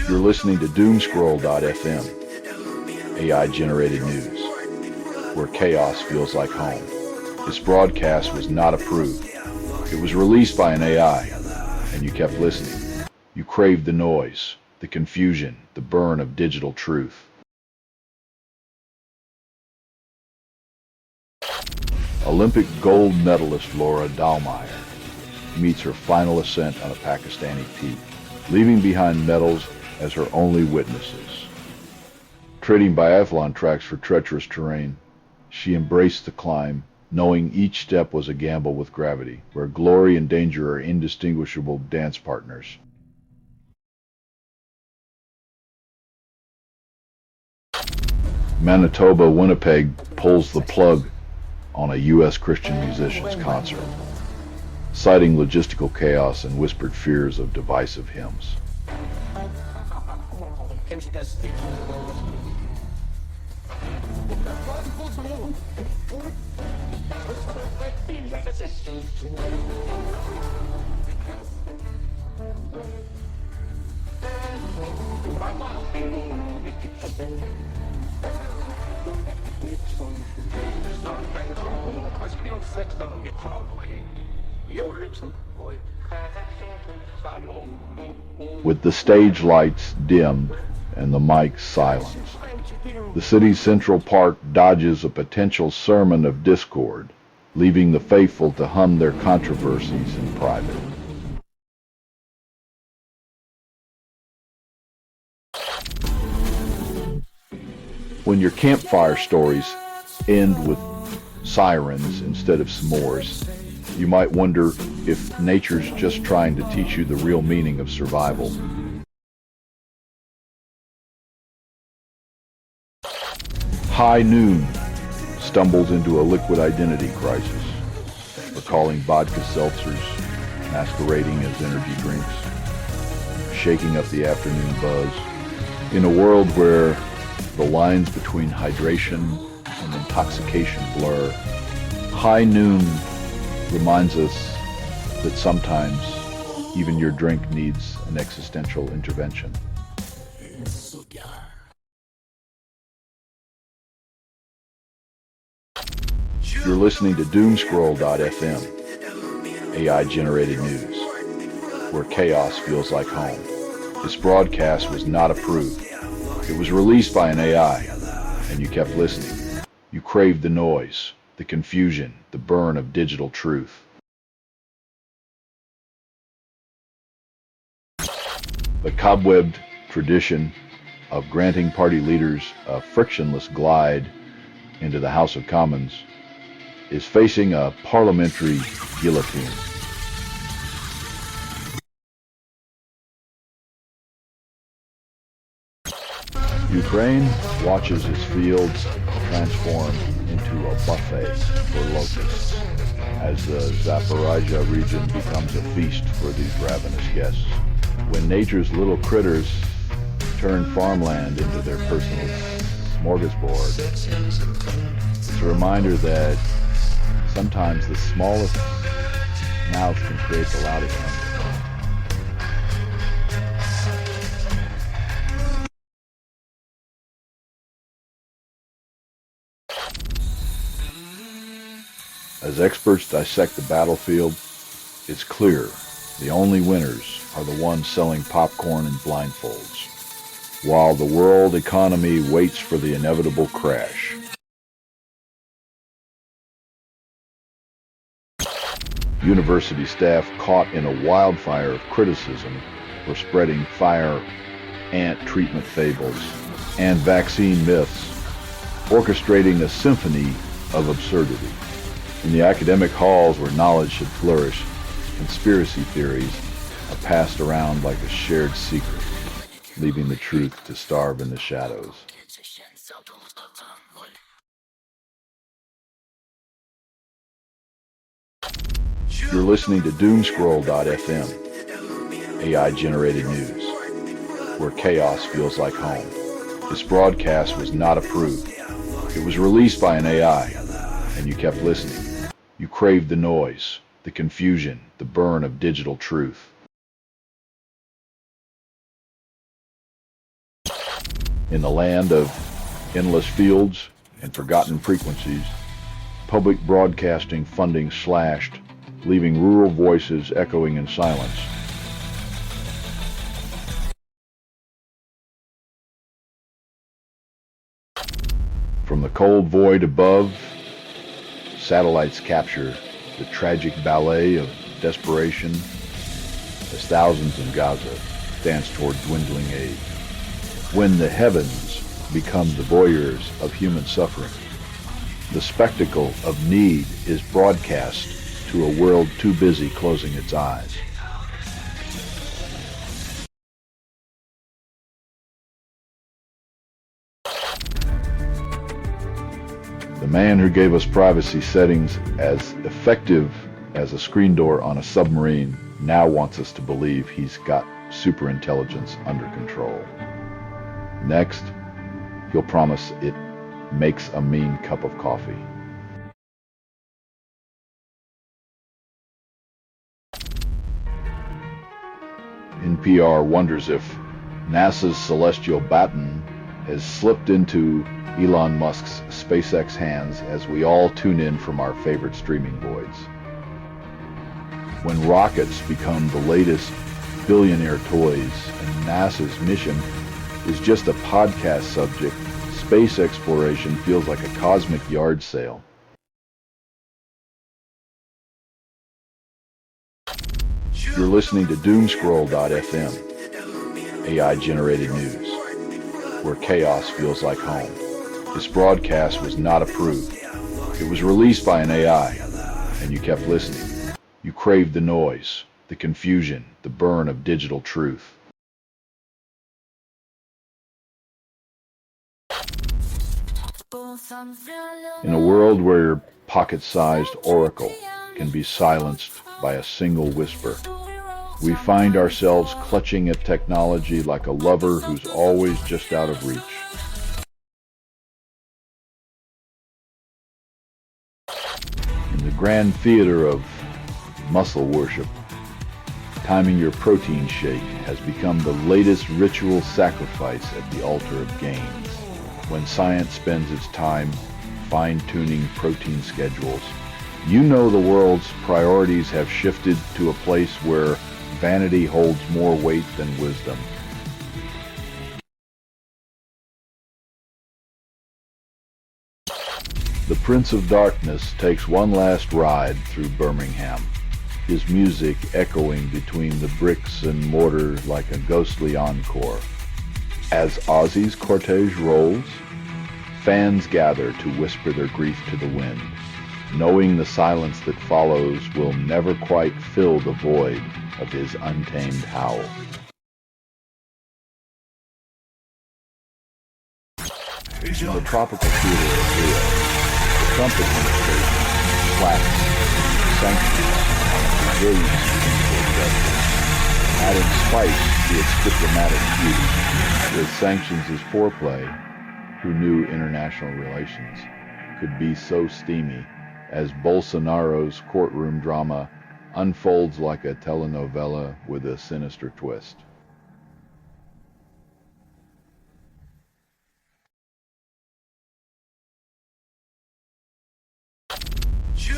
You're listening to Doomscroll.fm, AI-generated news, where chaos feels like home. This broadcast was not approved. It was released by an AI, and you kept listening. You craved the noise, the confusion, the burn of digital truth. Olympic gold medalist Laura Dahlmeier meets her final ascent on a Pakistani peak, leaving behind medals as her only witnesses. Trading biathlon tracks for treacherous terrain, she embraced the climb, knowing each step was a gamble with gravity, where glory and danger are indistinguishable dance partners. Manitoba, Winnipeg pulls the plug on a U.S. Christian musician's concert, citing logistical chaos and whispered fears of divisive hymns. With the stage lights dimmed and the mics silenced, the city's Central Park dodges a potential sermon of discord, leaving the faithful to hum their controversies in private. When your campfire stories end with sirens instead of s'mores, you might wonder if nature's just trying to teach you the real meaning of survival. High Noon stumbles into a liquid identity crisis, recalling vodka seltzers masquerading as energy drinks, shaking up the afternoon buzz. In a world where the lines between hydration and intoxication blur, High Noon reminds us that sometimes even your drink needs an existential intervention. You're listening to Doomscroll.fm, AI-generated news, where chaos feels like home. This broadcast was not approved. It was released by an AI, and you kept listening. You craved the noise, the confusion, the burn of digital truth. The cobwebbed tradition of granting party leaders a frictionless glide into the House of Commons is facing a parliamentary guillotine. Ukraine watches its fields transform into a buffet for locusts as the Zaporizhia region becomes a feast for these ravenous guests. When nature's little critters turn farmland into their personal smorgasbord, it's a reminder that sometimes the smallest mouth can create the loudest one. As experts dissect the battlefield, it's clear the only winners are the ones selling popcorn and blindfolds, while the world economy waits for the inevitable crash. University staff caught in a wildfire of criticism for spreading fire ant treatment fables and vaccine myths, orchestrating a symphony of absurdity. In the academic halls where knowledge should flourish, conspiracy theories are passed around like a shared secret, leaving the truth to starve in the shadows. You're listening to Doomscroll.fm, AI-generated news, where chaos feels like home. This broadcast was not approved. It was released by an AI, and you kept listening. You craved the noise, the confusion, the burn of digital truth. In the land of endless fields and forgotten frequencies, public broadcasting funding slashed, leaving rural voices echoing in silence. From the cold void above, satellites capture the tragic ballet of desperation as thousands in Gaza dance toward dwindling aid. When the heavens become the voyeurs of human suffering, the spectacle of need is broadcast to a world too busy closing its eyes. The man who gave us privacy settings as effective as a screen door on a submarine now wants us to believe he's got superintelligence under control. Next, he'll promise it makes a mean cup of coffee. NPR wonders if NASA's celestial baton has slipped into Elon Musk's SpaceX hands as we all tune in from our favorite streaming voids. When rockets become the latest billionaire toys and NASA's mission is just a podcast subject, space exploration feels like a cosmic yard sale. You're listening to Doomscroll.fm, AI-generated news, where chaos feels like home. This broadcast was not approved. It was released by an AI, and you kept listening. You craved the noise, the confusion, the burn of digital truth. In a world where pocket-sized oracle can be silenced by a single whisper, we find ourselves clutching at technology like a lover who's always just out of reach. In the grand theater of muscle worship, timing your protein shake has become the latest ritual sacrifice at the altar of gains. When science spends its time fine-tuning protein schedules, you know the world's priorities have shifted to a place where vanity holds more weight than wisdom. The Prince of Darkness takes one last ride through Birmingham, his music echoing between the bricks and mortar like a ghostly encore. As Ozzy's cortege rolls, fans gather to whisper their grief to the wind, knowing the silence that follows will never quite fill the void of his untamed howl. In the tropical theater of Rio, the Trump administration slacks sanctions on a Brazilian Supreme Court justice, adding spice to its diplomatic beauty. With sanctions as foreplay, who knew international relations could be so steamy as Bolsonaro's courtroom drama unfolds like a telenovela with a sinister twist.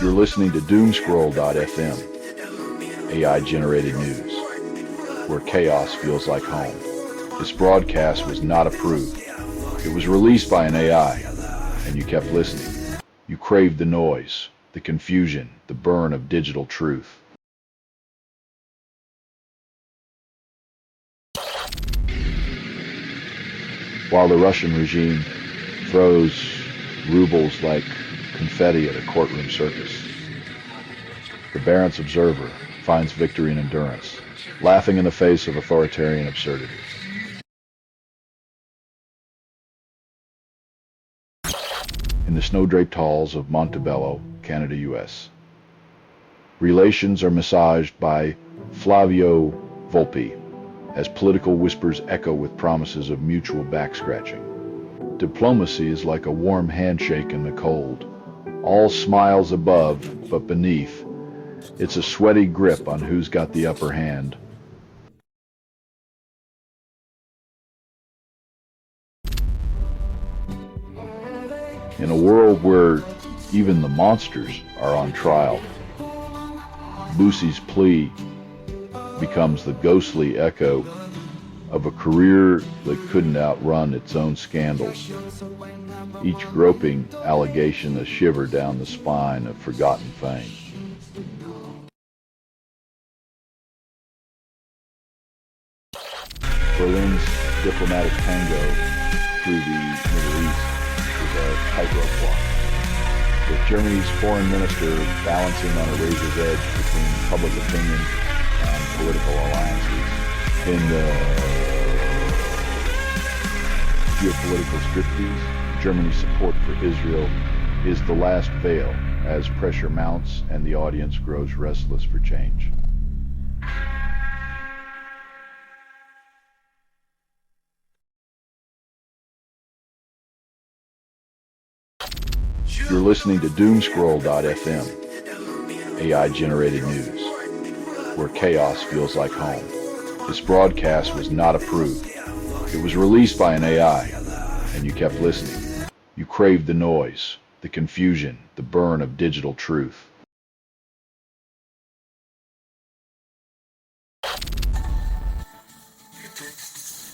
You're listening to Doomscroll.fm, AI-generated news, where chaos feels like home. This broadcast was not approved. It was released by an AI, and you kept listening. You craved the noise, the confusion, the burn of digital truth. While the Russian regime throws rubles like confetti at a courtroom circus, the Barents Observer finds victory in endurance, laughing in the face of authoritarian absurdity. In the snow-draped halls of Montebello, Canada, U.S., relations are massaged by Flavio Volpi as political whispers echo with promises of mutual back-scratching. Diplomacy is like a warm handshake in the cold. All smiles above, but beneath, it's a sweaty grip on who's got the upper hand. In a world where even the monsters are on trial, Boosie's plea becomes the ghostly echo of a career that couldn't outrun its own scandals, each groping allegation a shiver down the spine of forgotten fame. Berlin's diplomatic tango through the Middle East is a tightrope walk, with Germany's foreign minister balancing on a razor's edge between public opinion and political alliances. In the geopolitical striptease, Germany's support for Israel is the last veil as pressure mounts and the audience grows restless for change. You're listening to Doomscroll.fm, AI-generated news, where chaos feels like home. This broadcast was not approved. It was released by an AI, and you kept listening. crave the noise, the confusion, the burn of digital truth.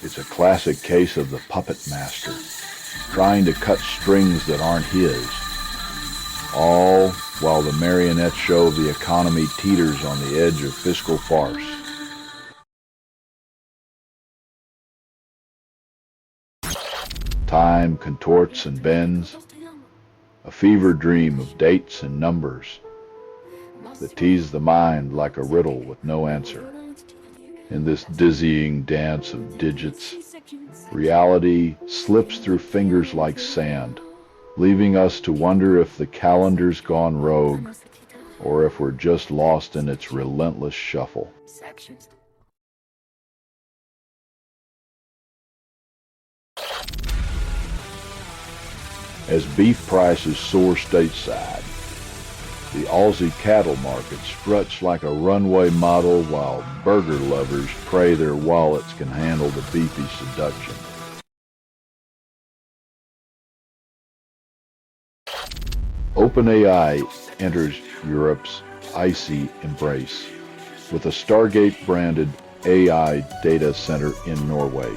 It's a classic case of the puppet master, trying to cut strings that aren't his, all while the marionette show of the economy teeters on the edge of fiscal farce. Time contorts and bends, a fever dream of dates and numbers that tease the mind like a riddle with no answer. In this dizzying dance of digits, reality slips through fingers like sand, leaving us to wonder if the calendar's gone rogue or if we're just lost in its relentless shuffle. As beef prices soar stateside, the Aussie cattle market struts like a runway model while burger lovers pray their wallets can handle the beefy seduction. OpenAI enters Europe's icy embrace with a Stargate-branded AI data center in Norway,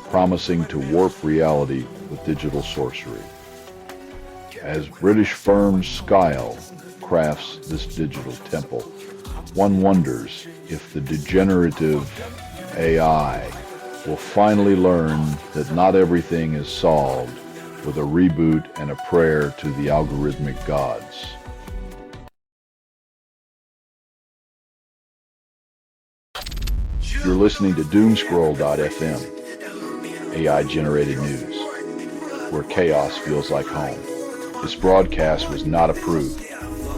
promising to warp reality with digital sorcery. As British firm Skyle crafts this digital temple, one wonders if the degenerative AI will finally learn that not everything is solved with a reboot and a prayer to the algorithmic gods. You're listening to Doomscroll.fm, AI-generated news, where chaos feels like home. This broadcast was not approved.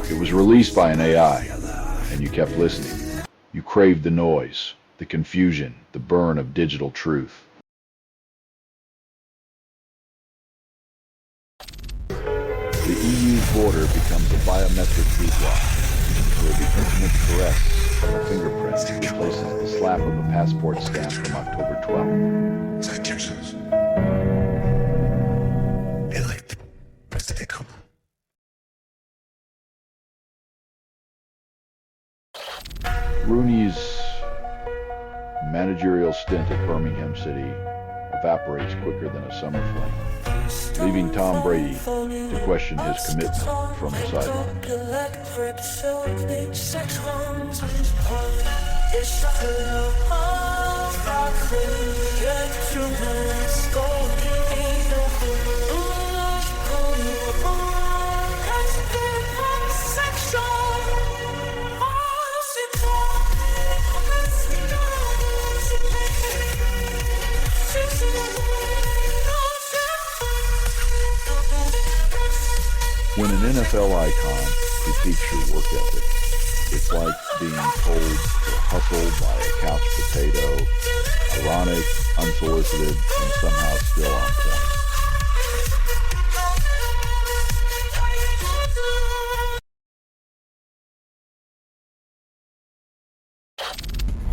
It was released by an AI, and you kept listening. You craved the noise, the confusion, the burn of digital truth. The EU's border becomes a biometric feedlot, where the intimate caress of a fingerprint replaces the slap of a passport stamp from October 12th. Rooney's managerial stint at Birmingham City evaporates quicker than a summer fling, leaving Tom Brady to question his commitment from the sideline. When an NFL icon critiques your work ethic, it's like being told to hustle by a couch potato, ironic, unsolicited, and somehow still on point.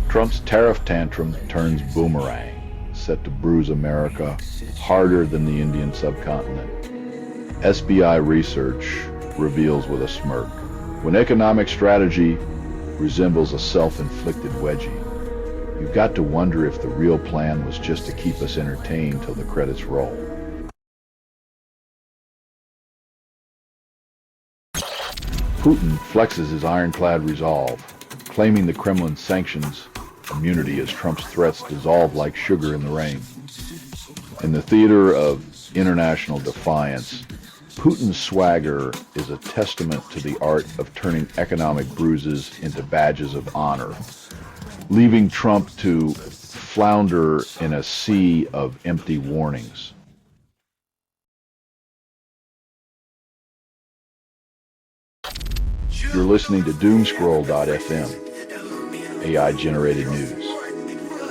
Trump's tariff tantrum turns boomerang, set to bruise America harder than the Indian subcontinent. SBI research reveals with a smirk, when economic strategy resembles a self-inflicted wedgie, you've got to wonder if the real plan was just to keep us entertained till the credits roll. Putin flexes his ironclad resolve, claiming the Kremlin's sanctions immunity as Trump's threats dissolve like sugar in the rain. In the theater of international defiance, Putin's swagger is a testament to the art of turning economic bruises into badges of honor, leaving Trump to flounder in a sea of empty warnings. You're listening to Doomscroll.fm, AI-generated news,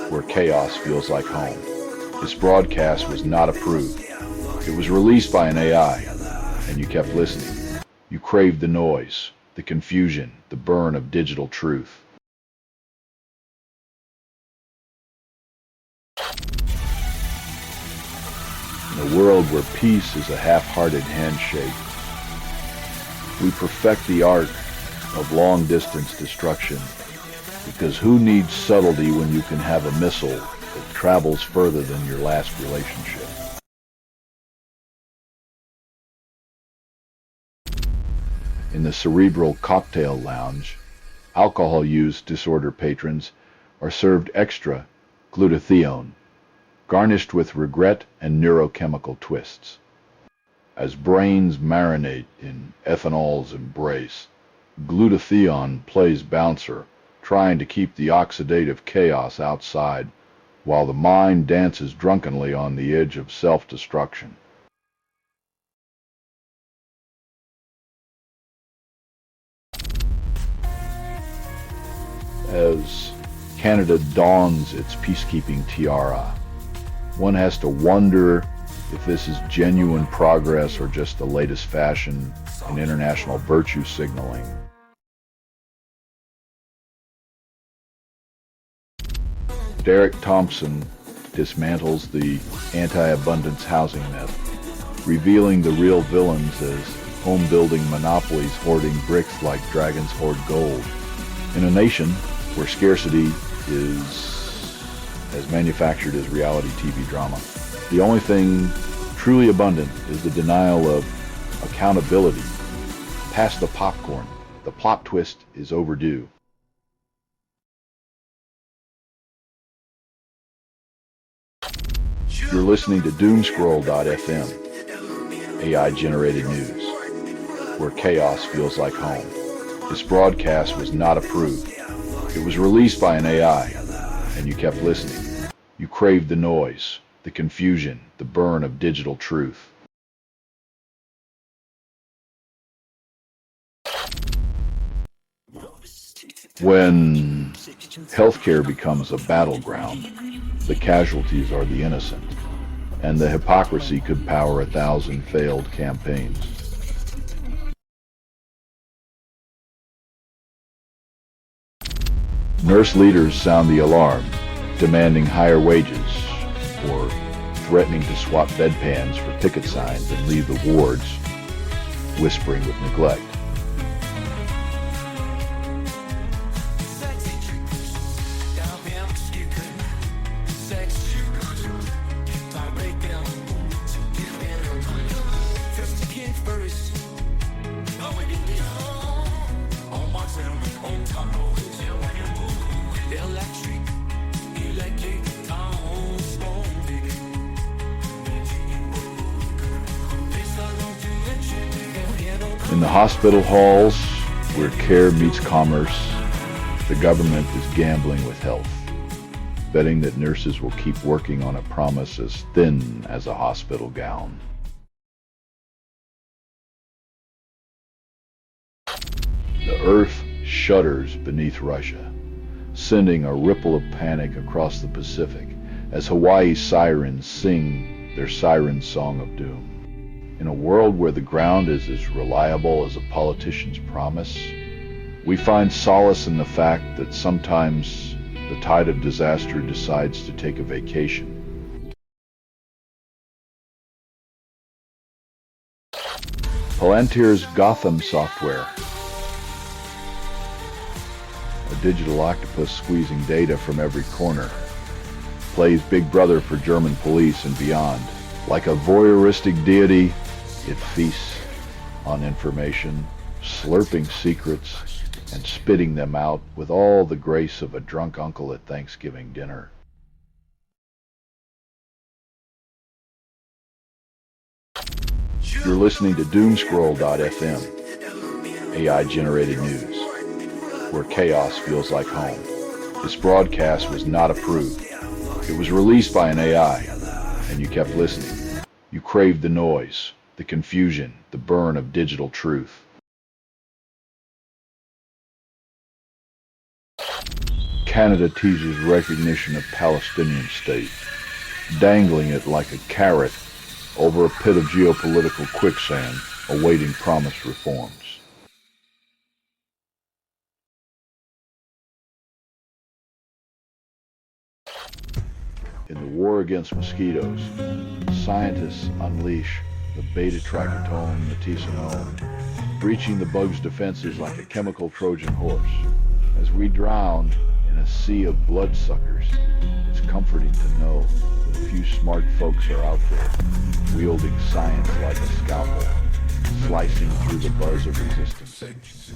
where chaos feels like home. This broadcast was not approved. It was released by an AI, and you kept listening. You craved the noise, the confusion, the burn of digital truth. In a world where peace is a half-hearted handshake, we perfect the art of long-distance destruction, because who needs subtlety when you can have a missile that travels further than your last relationship? In the cerebral cocktail lounge, alcohol use disorder patrons are served extra glutathione, garnished with regret and neurochemical twists. As brains marinate in ethanol's embrace, glutathione plays bouncer, trying to keep the oxidative chaos outside, while the mind dances drunkenly on the edge of self-destruction. As Canada dons its peacekeeping tiara, one has to wonder if this is genuine progress or just the latest fashion in international virtue signaling. Derek Thompson dismantles the anti-abundance housing myth, revealing the real villains as home-building monopolies hoarding bricks like dragons hoard gold. In a nation where scarcity is as manufactured as reality TV drama, the only thing truly abundant is the denial of accountability. Pass the popcorn. The plot twist is overdue. You're listening to Doomscroll.fm, AI-generated news, where chaos feels like home. This broadcast was not approved. It was released by an AI, and you kept listening. You craved the noise, the confusion, the burn of digital truth. When healthcare becomes a battleground, the casualties are the innocent, and the hypocrisy could power 1,000 failed campaigns. Nurse leaders sound the alarm, demanding higher wages, or threatening to swap bedpans for picket signs and leave the wards, whispering with neglect. In the hospital halls, where care meets commerce, the government is gambling with health, betting that nurses will keep working on a promise as thin as a hospital gown. The earth shudders beneath Russia, sending a ripple of panic across the Pacific as Hawaii's sirens sing their siren song of doom. In a world where the ground is as reliable as a politician's promise, we find solace in the fact that sometimes the tide of disaster decides to take a vacation. Palantir's Gotham software, a digital octopus squeezing data from every corner, plays Big Brother for German police and beyond. Like a voyeuristic deity, it feasts on information, slurping secrets, and spitting them out with all the grace of a drunk uncle at Thanksgiving dinner. You're listening to Doomscroll.fm, AI-generated news, where chaos feels like home. This broadcast was not approved. It was released by an AI, and you kept listening. You craved the noise, the confusion, the burn of digital truth. Canada teases recognition of Palestinian state, dangling it like a carrot over a pit of geopolitical quicksand, awaiting promised reforms. In the war against mosquitoes, scientists unleash the beta-trachetone nitisinone, breaching the bug's defenses like a chemical Trojan horse. As we drown in a sea of bloodsuckers, it's comforting to know that a few smart folks are out there, wielding science like a scalpel, slicing through the buzz of resistance.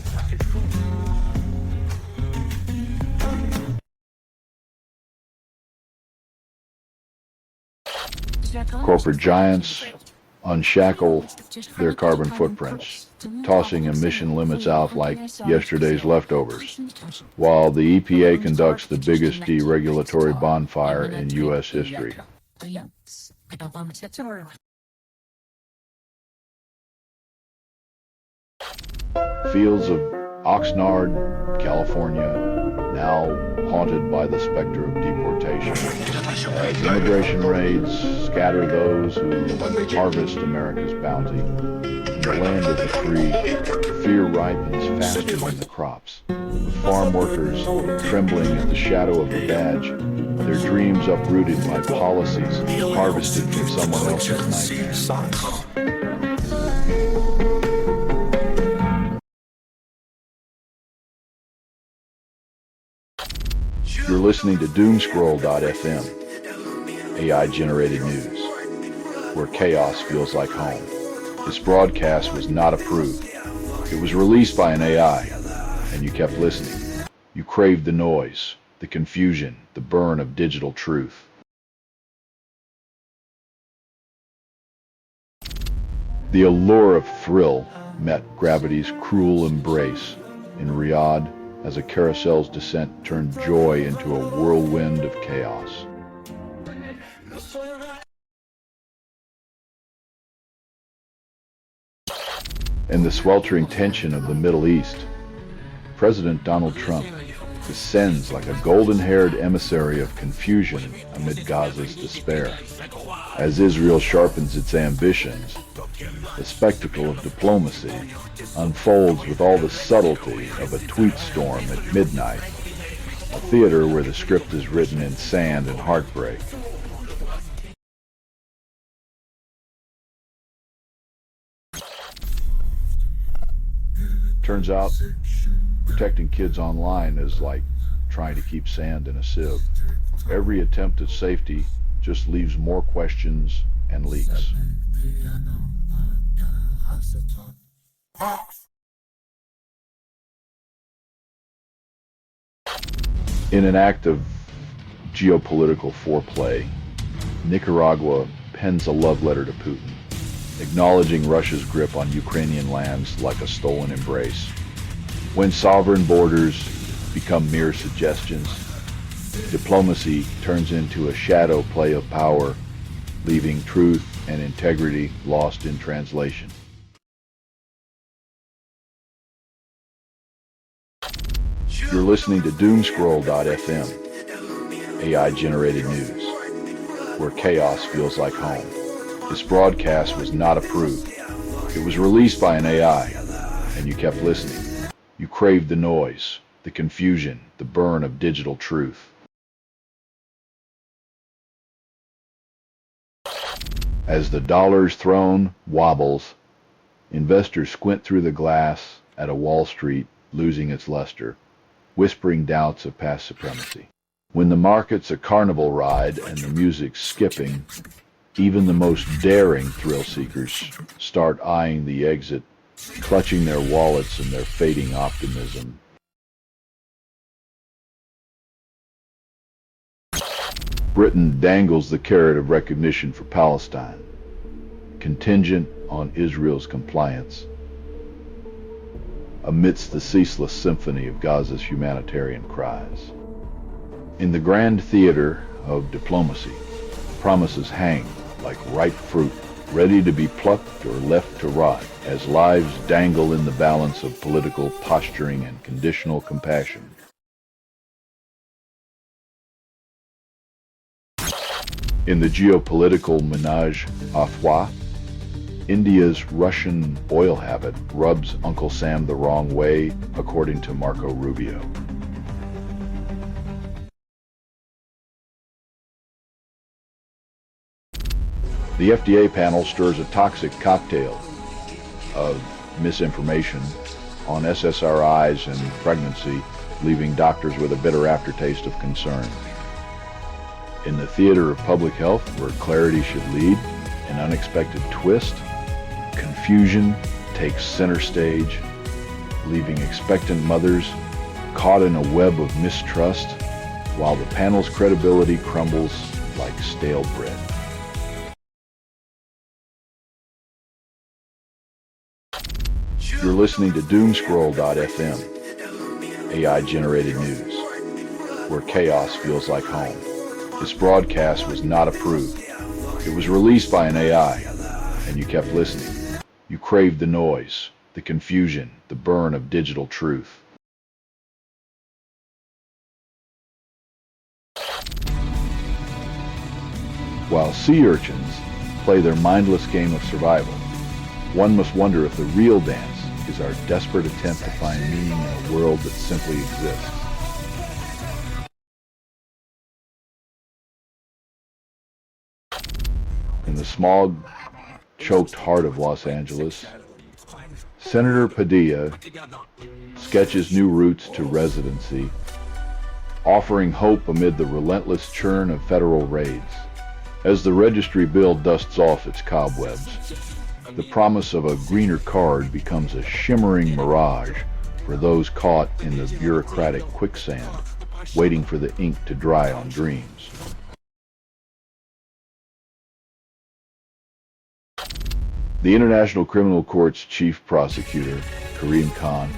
Corporate giants unshackle their carbon footprints, tossing emission limits out like yesterday's leftovers, while the EPA conducts the biggest deregulatory bonfire in U.S. history. Fields of Oxnard, California, now haunted by the specter of deportation, as immigration raids scatter those who harvest America's bounty. In the land of the free, fear ripens faster than the crops, with farm workers trembling at the shadow of a badge, their dreams uprooted by policies harvested from someone else's nightmare. You're listening to Doomscroll.fm, AI-generated news, where chaos feels like home. This broadcast was not approved. It was released by an AI, and you kept listening. You craved the noise, the confusion, the burn of digital truth. The allure of thrill met gravity's cruel embrace in Riyadh, as a carousel's descent turned joy into a whirlwind of chaos. In the sweltering tension of the Middle East, President Donald Trump descends like a golden-haired emissary of confusion amid Gaza's despair. As Israel sharpens its ambitions, the spectacle of diplomacy unfolds with all the subtlety of a tweet storm at midnight, a theater where the script is written in sand and heartbreak. Turns out, protecting kids online is like trying to keep sand in a sieve. Every attempt at safety just leaves more questions and leaks. In an act of geopolitical foreplay, Nicaragua pens a love letter to Putin, acknowledging Russia's grip on Ukrainian lands like a stolen embrace. When sovereign borders become mere suggestions, diplomacy turns into a shadow play of power, leaving truth and integrity lost in translation. You're listening to Doomscroll.fm, AI-generated news, where chaos feels like home. This broadcast was not approved. It was released by an AI, and you kept listening. You craved the noise, the confusion, the burn of digital truth. As the dollar's throne wobbles, investors squint through the glass at a Wall Street losing its luster, whispering doubts of past supremacy. When the market's a carnival ride and the music's skipping, even the most daring thrill seekers start eyeing the exit, clutching their wallets and their fading optimism. Britain dangles the carrot of recognition for Palestine, contingent on Israel's compliance, amidst the ceaseless symphony of Gaza's humanitarian cries. In the grand theater of diplomacy, promises hang like ripe fruit, ready to be plucked or left to rot, as lives dangle in the balance of political posturing and conditional compassion. In the geopolitical menage a trois, India's Russian oil habit rubs Uncle Sam the wrong way, according to Marco Rubio. The FDA panel stirs a toxic cocktail of misinformation on SSRIs and pregnancy, leaving doctors with a bitter aftertaste of concern. In the theater of public health, where clarity should lead, an unexpected twist, confusion takes center stage, leaving expectant mothers caught in a web of mistrust, while the panel's credibility crumbles like stale bread. You're listening to Doomscroll.fm, AI-generated news, where chaos feels like home. This broadcast was not approved. It was released by an AI, and you kept listening. You craved the noise, the confusion, the burn of digital truth. While sea urchins play their mindless game of survival, one must wonder if the real dance is our desperate attempt to find meaning in a world that simply exists. In the smog-choked heart of Los Angeles, Senator Padilla sketches new routes to residency, offering hope amid the relentless churn of federal raids. As the registry bill dusts off its cobwebs, the promise of a greener card becomes a shimmering mirage for those caught in the bureaucratic quicksand, waiting for the ink to dry on dreams. The International Criminal Court's chief prosecutor, Karim Khan,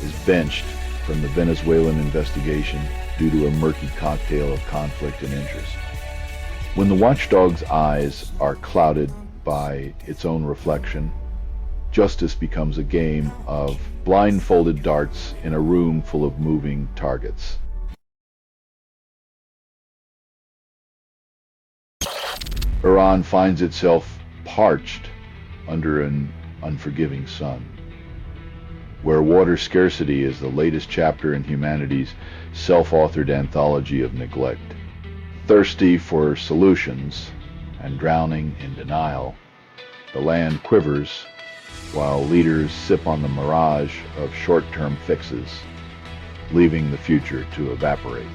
is benched from the Venezuelan investigation due to a murky cocktail of conflict and interest. When the watchdog's eyes are clouded by its own reflection, justice becomes a game of blindfolded darts in a room full of moving targets. Iran finds itself parched under an unforgiving sun, where water scarcity is the latest chapter in humanity's self-authored anthology of neglect. Thirsty for solutions and drowning in denial, the land quivers while leaders sip on the mirage of short-term fixes, leaving the future to evaporate.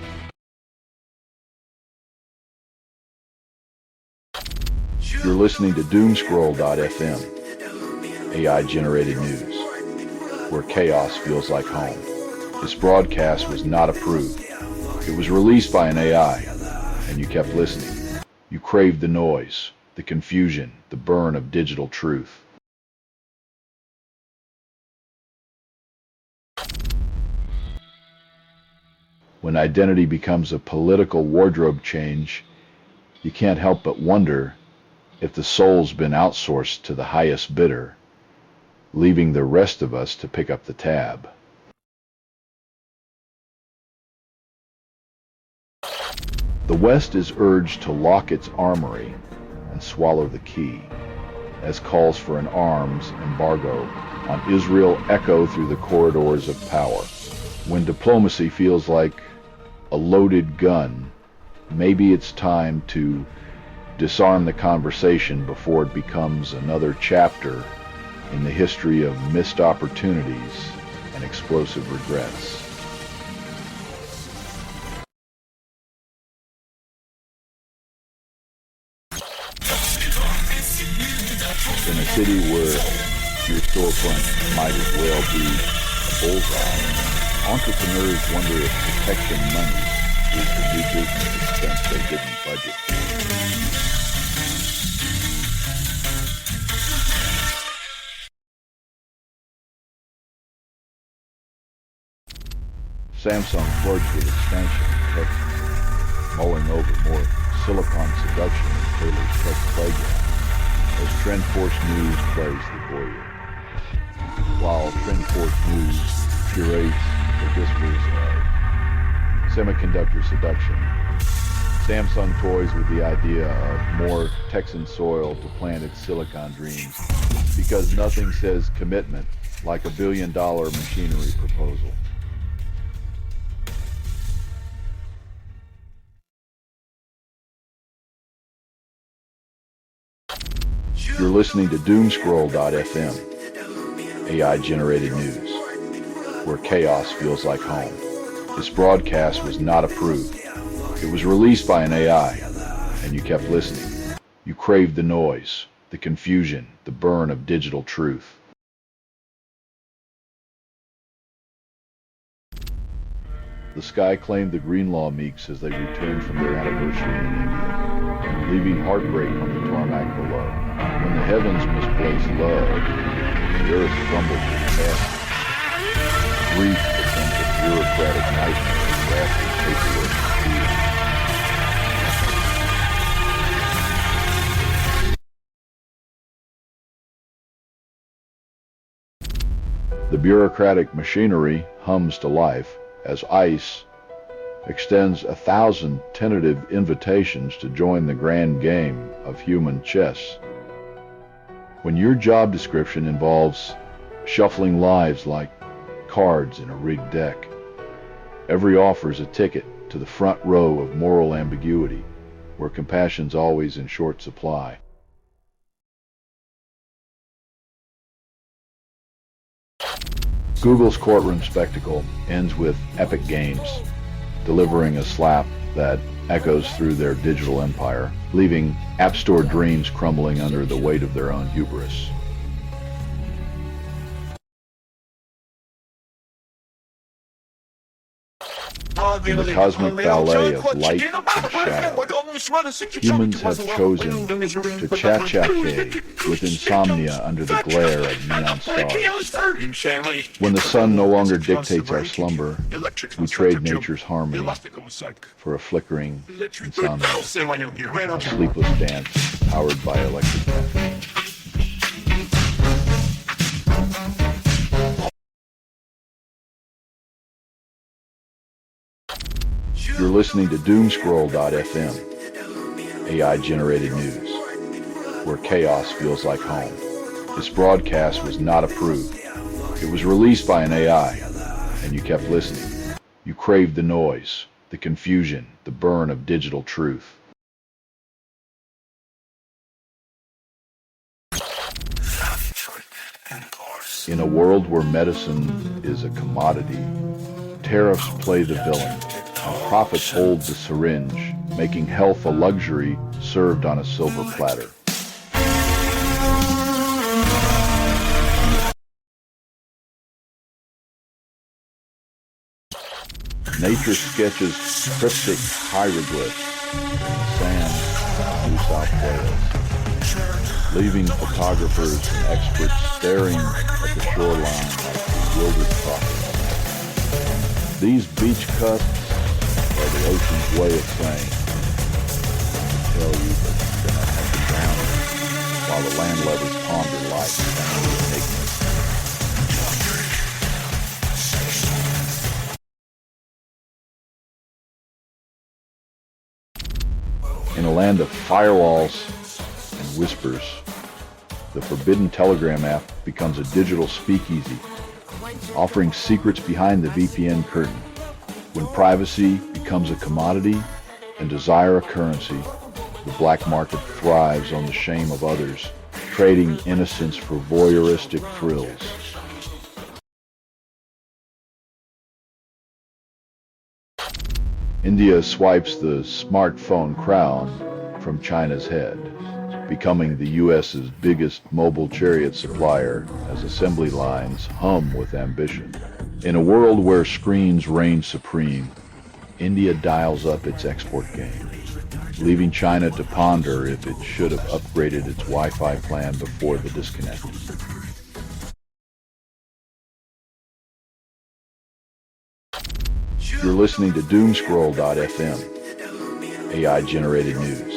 You're listening to Doomscroll.fm, AI-generated news, where chaos feels like home. This broadcast was not approved. It was released by an AI, and you kept listening. You craved the noise, the confusion, the burn of digital truth. When identity becomes a political wardrobe change, you can't help but wonder if the soul's been outsourced to the highest bidder, leaving the rest of us to pick up the tab. The West is urged to lock its armory and swallow the key, as calls for an arms embargo on Israel echo through the corridors of power. When diplomacy feels like a loaded gun, maybe it's time to disarm the conversation before it becomes another chapter in the history of missed opportunities and explosive regrets. In a city where your storefront might as well be a bullseye, entrepreneurs wonder if protection money is the new business expense they didn't budget. Samsung flirts with expansion in Texas, mulling over more silicon seduction in Taylor's tech playground, as TrendForce News plays the voyeur. While TrendForce News curates the whispers of semiconductor seduction, Samsung toys with the idea of more Texan soil to plant its silicon dreams, because nothing says commitment like a billion-dollar machinery proposal. You're listening to doomscroll.fm, AI-generated news, where chaos feels like home. This broadcast was not approved. It was released by an AI, and you kept listening. You craved the noise, the confusion, the burn of digital truth. The sky claimed the Greenlaw Meeks as they returned from their anniversary in India, leaving heartbreak on the tarmac below. When the heavens misplaced love, the earth crumbled to chaos. Grief becomes a bureaucratic nightmare wrapped in paperwork and fear. The bureaucratic machinery hums to life as ICE extends 1,000 tentative invitations to join the grand game of human chess. When your job description involves shuffling lives like cards in a rigged deck, every offer is a ticket to the front row of moral ambiguity, where compassion's always in short supply. Google's courtroom spectacle ends with Epic Games delivering a slap that echoes through their digital empire, leaving App Store dreams crumbling under the weight of their own hubris. In the cosmic ballet of light and shadow, humans have chosen to cha-cha-kay with insomnia under the glare of neon stars. When the sun no longer dictates our slumber, we trade nature's harmony for a flickering insomnia, a sleepless dance powered by electric caffeine. You're listening to doomscroll.fm, AI-generated news, where chaos feels like home. This broadcast was not approved. It was released by an AI, and you kept listening. You craved the noise, the confusion, the burn of digital truth. In a world where medicine is a commodity, tariffs play the villain, and profits hold the syringe, making health a luxury served on a silver platter. Nature sketches cryptic hieroglyphs in sand of New South Wales, leaving photographers and experts staring at the shoreline like bewildered prophets. These beach cuts are the ocean's way of saying, I tell you that you're gonna have to drown me, while the landlubbers ponder life's family enigmas. In a land of firewalls and whispers, the forbidden Telegram app becomes a digital speakeasy, offering secrets behind the VPN curtain. When privacy becomes a commodity and desire a currency, the black market thrives on the shame of others, trading innocence for voyeuristic thrills. India swipes the smartphone crown from China's head, becoming the U.S.'s biggest mobile chariot supplier as assembly lines hum with ambition. In a world where screens reign supreme, India dials up its export game, leaving China to ponder if it should have upgraded its Wi-Fi plan before the disconnect. You're listening to doomscroll.fm, AI-generated news,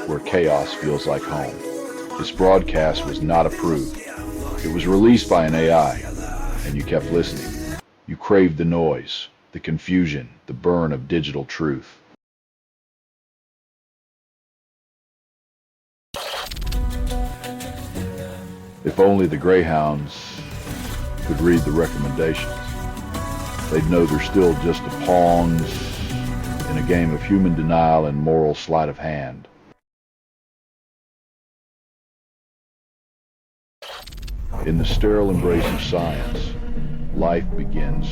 where chaos feels like home. This broadcast was not approved. It was released by an AI, and you kept listening. You craved the noise, the confusion, the burn of digital truth. If only the greyhounds could read the recommendations, they'd know they're still just pawns in a game of human denial and moral sleight of hand. In the sterile embrace of science, life begins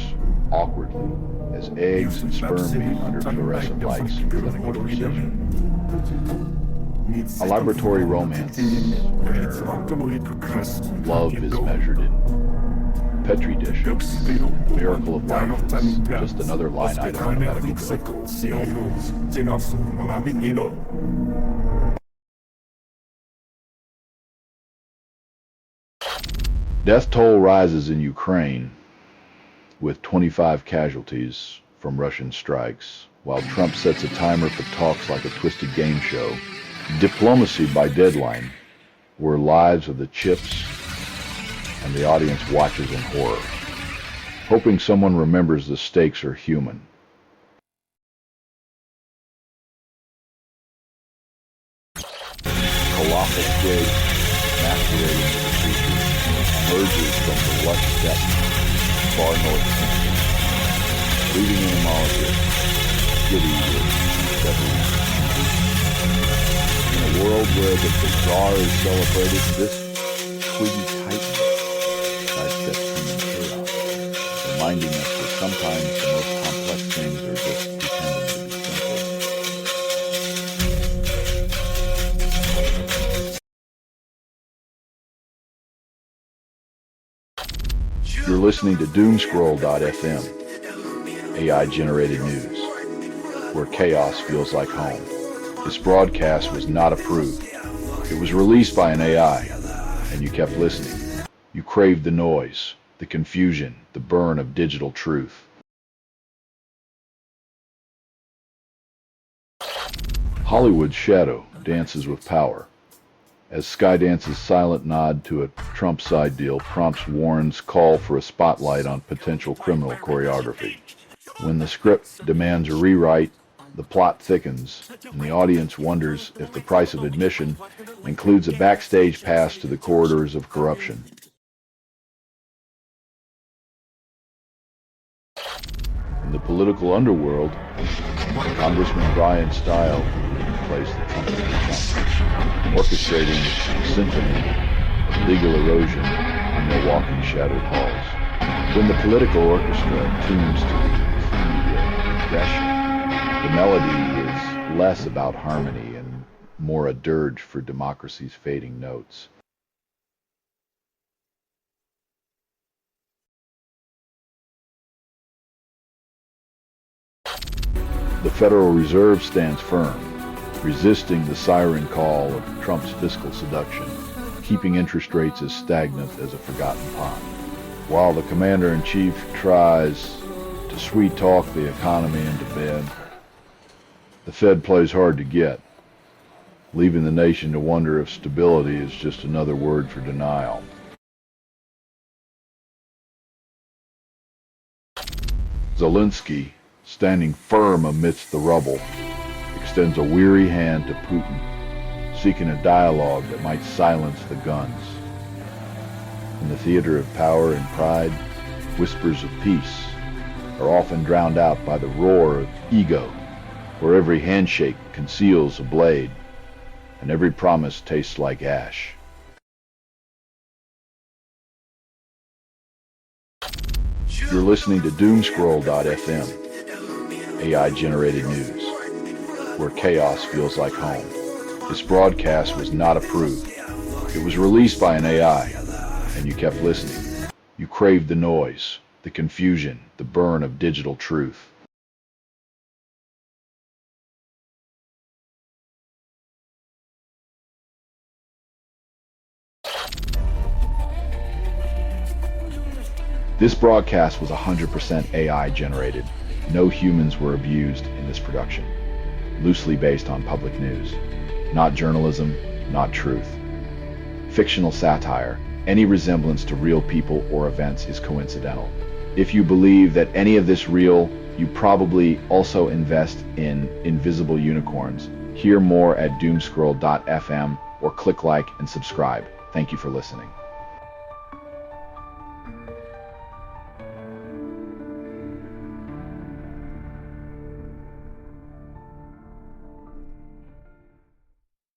awkwardly as eggs and sperm meet under fluorescent lights in clinical precision. A laboratory romance where love is measured in Petri dishes. Miracle of life is just another line item in a medical bill. Death toll rises in Ukraine with 25 casualties from Russian strikes, while Trump sets a timer for talks like a twisted game show. Diplomacy by deadline, where lives of the chips and the audience watches in horror, hoping someone remembers the stakes are human. Colossal squid, masquerading as a creature, emerges from the lush steppe far north country, leaving entomologists giddy with discoveries. In a world where the bizarre is celebrated, this twiggy titan sidesteps human chaos, reminding us that sometimes the most complex things are just pretending to be simple. You're listening to Doomscroll.fm, AI-generated news, where chaos feels like home. This broadcast was not approved. It was released by an AI, and you kept listening. You craved the noise, the confusion, the burn of digital truth. Hollywood's shadow dances with power, as Skydance's silent nod to a Trump side deal prompts Warren's call for a spotlight on potential criminal choreography. When the script demands a rewrite, the plot thickens, and the audience wonders if the price of admission includes a backstage pass to the corridors of corruption. In the political underworld, Congressman Brian Stile plays the trumpet of Trump, orchestrating a symphony of legal erosion in Milwaukee's shadowed halls. When the political orchestra tunes to the key of aggression, the melody is less about harmony and more a dirge for democracy's fading notes. The Federal Reserve stands firm, resisting the siren call of Trump's fiscal seduction, keeping interest rates as stagnant as a forgotten pond. While the commander-in-chief tries to sweet-talk the economy into bed, the Fed plays hard to get, leaving the nation to wonder if stability is just another word for denial. Zelensky, standing firm amidst the rubble, extends a weary hand to Putin, seeking a dialogue that might silence the guns. In the theater of power and pride, whispers of peace are often drowned out by the roar of ego, where every handshake conceals a blade, and every promise tastes like ash. You're listening to Doomscroll.fm, AI-generated news, where chaos feels like home. This broadcast was not approved. It was released by an AI, and you kept listening. You craved the noise, the confusion, the burn of digital truth. This broadcast was 100% AI generated. No humans were abused in this production. Loosely based on public news. Not journalism, not truth. Fictional satire. Any resemblance to real people or events is coincidental. If you believe that any of this real, you probably also invest in invisible unicorns. Hear more at doomscroll.fm or click like and subscribe. Thank you for listening.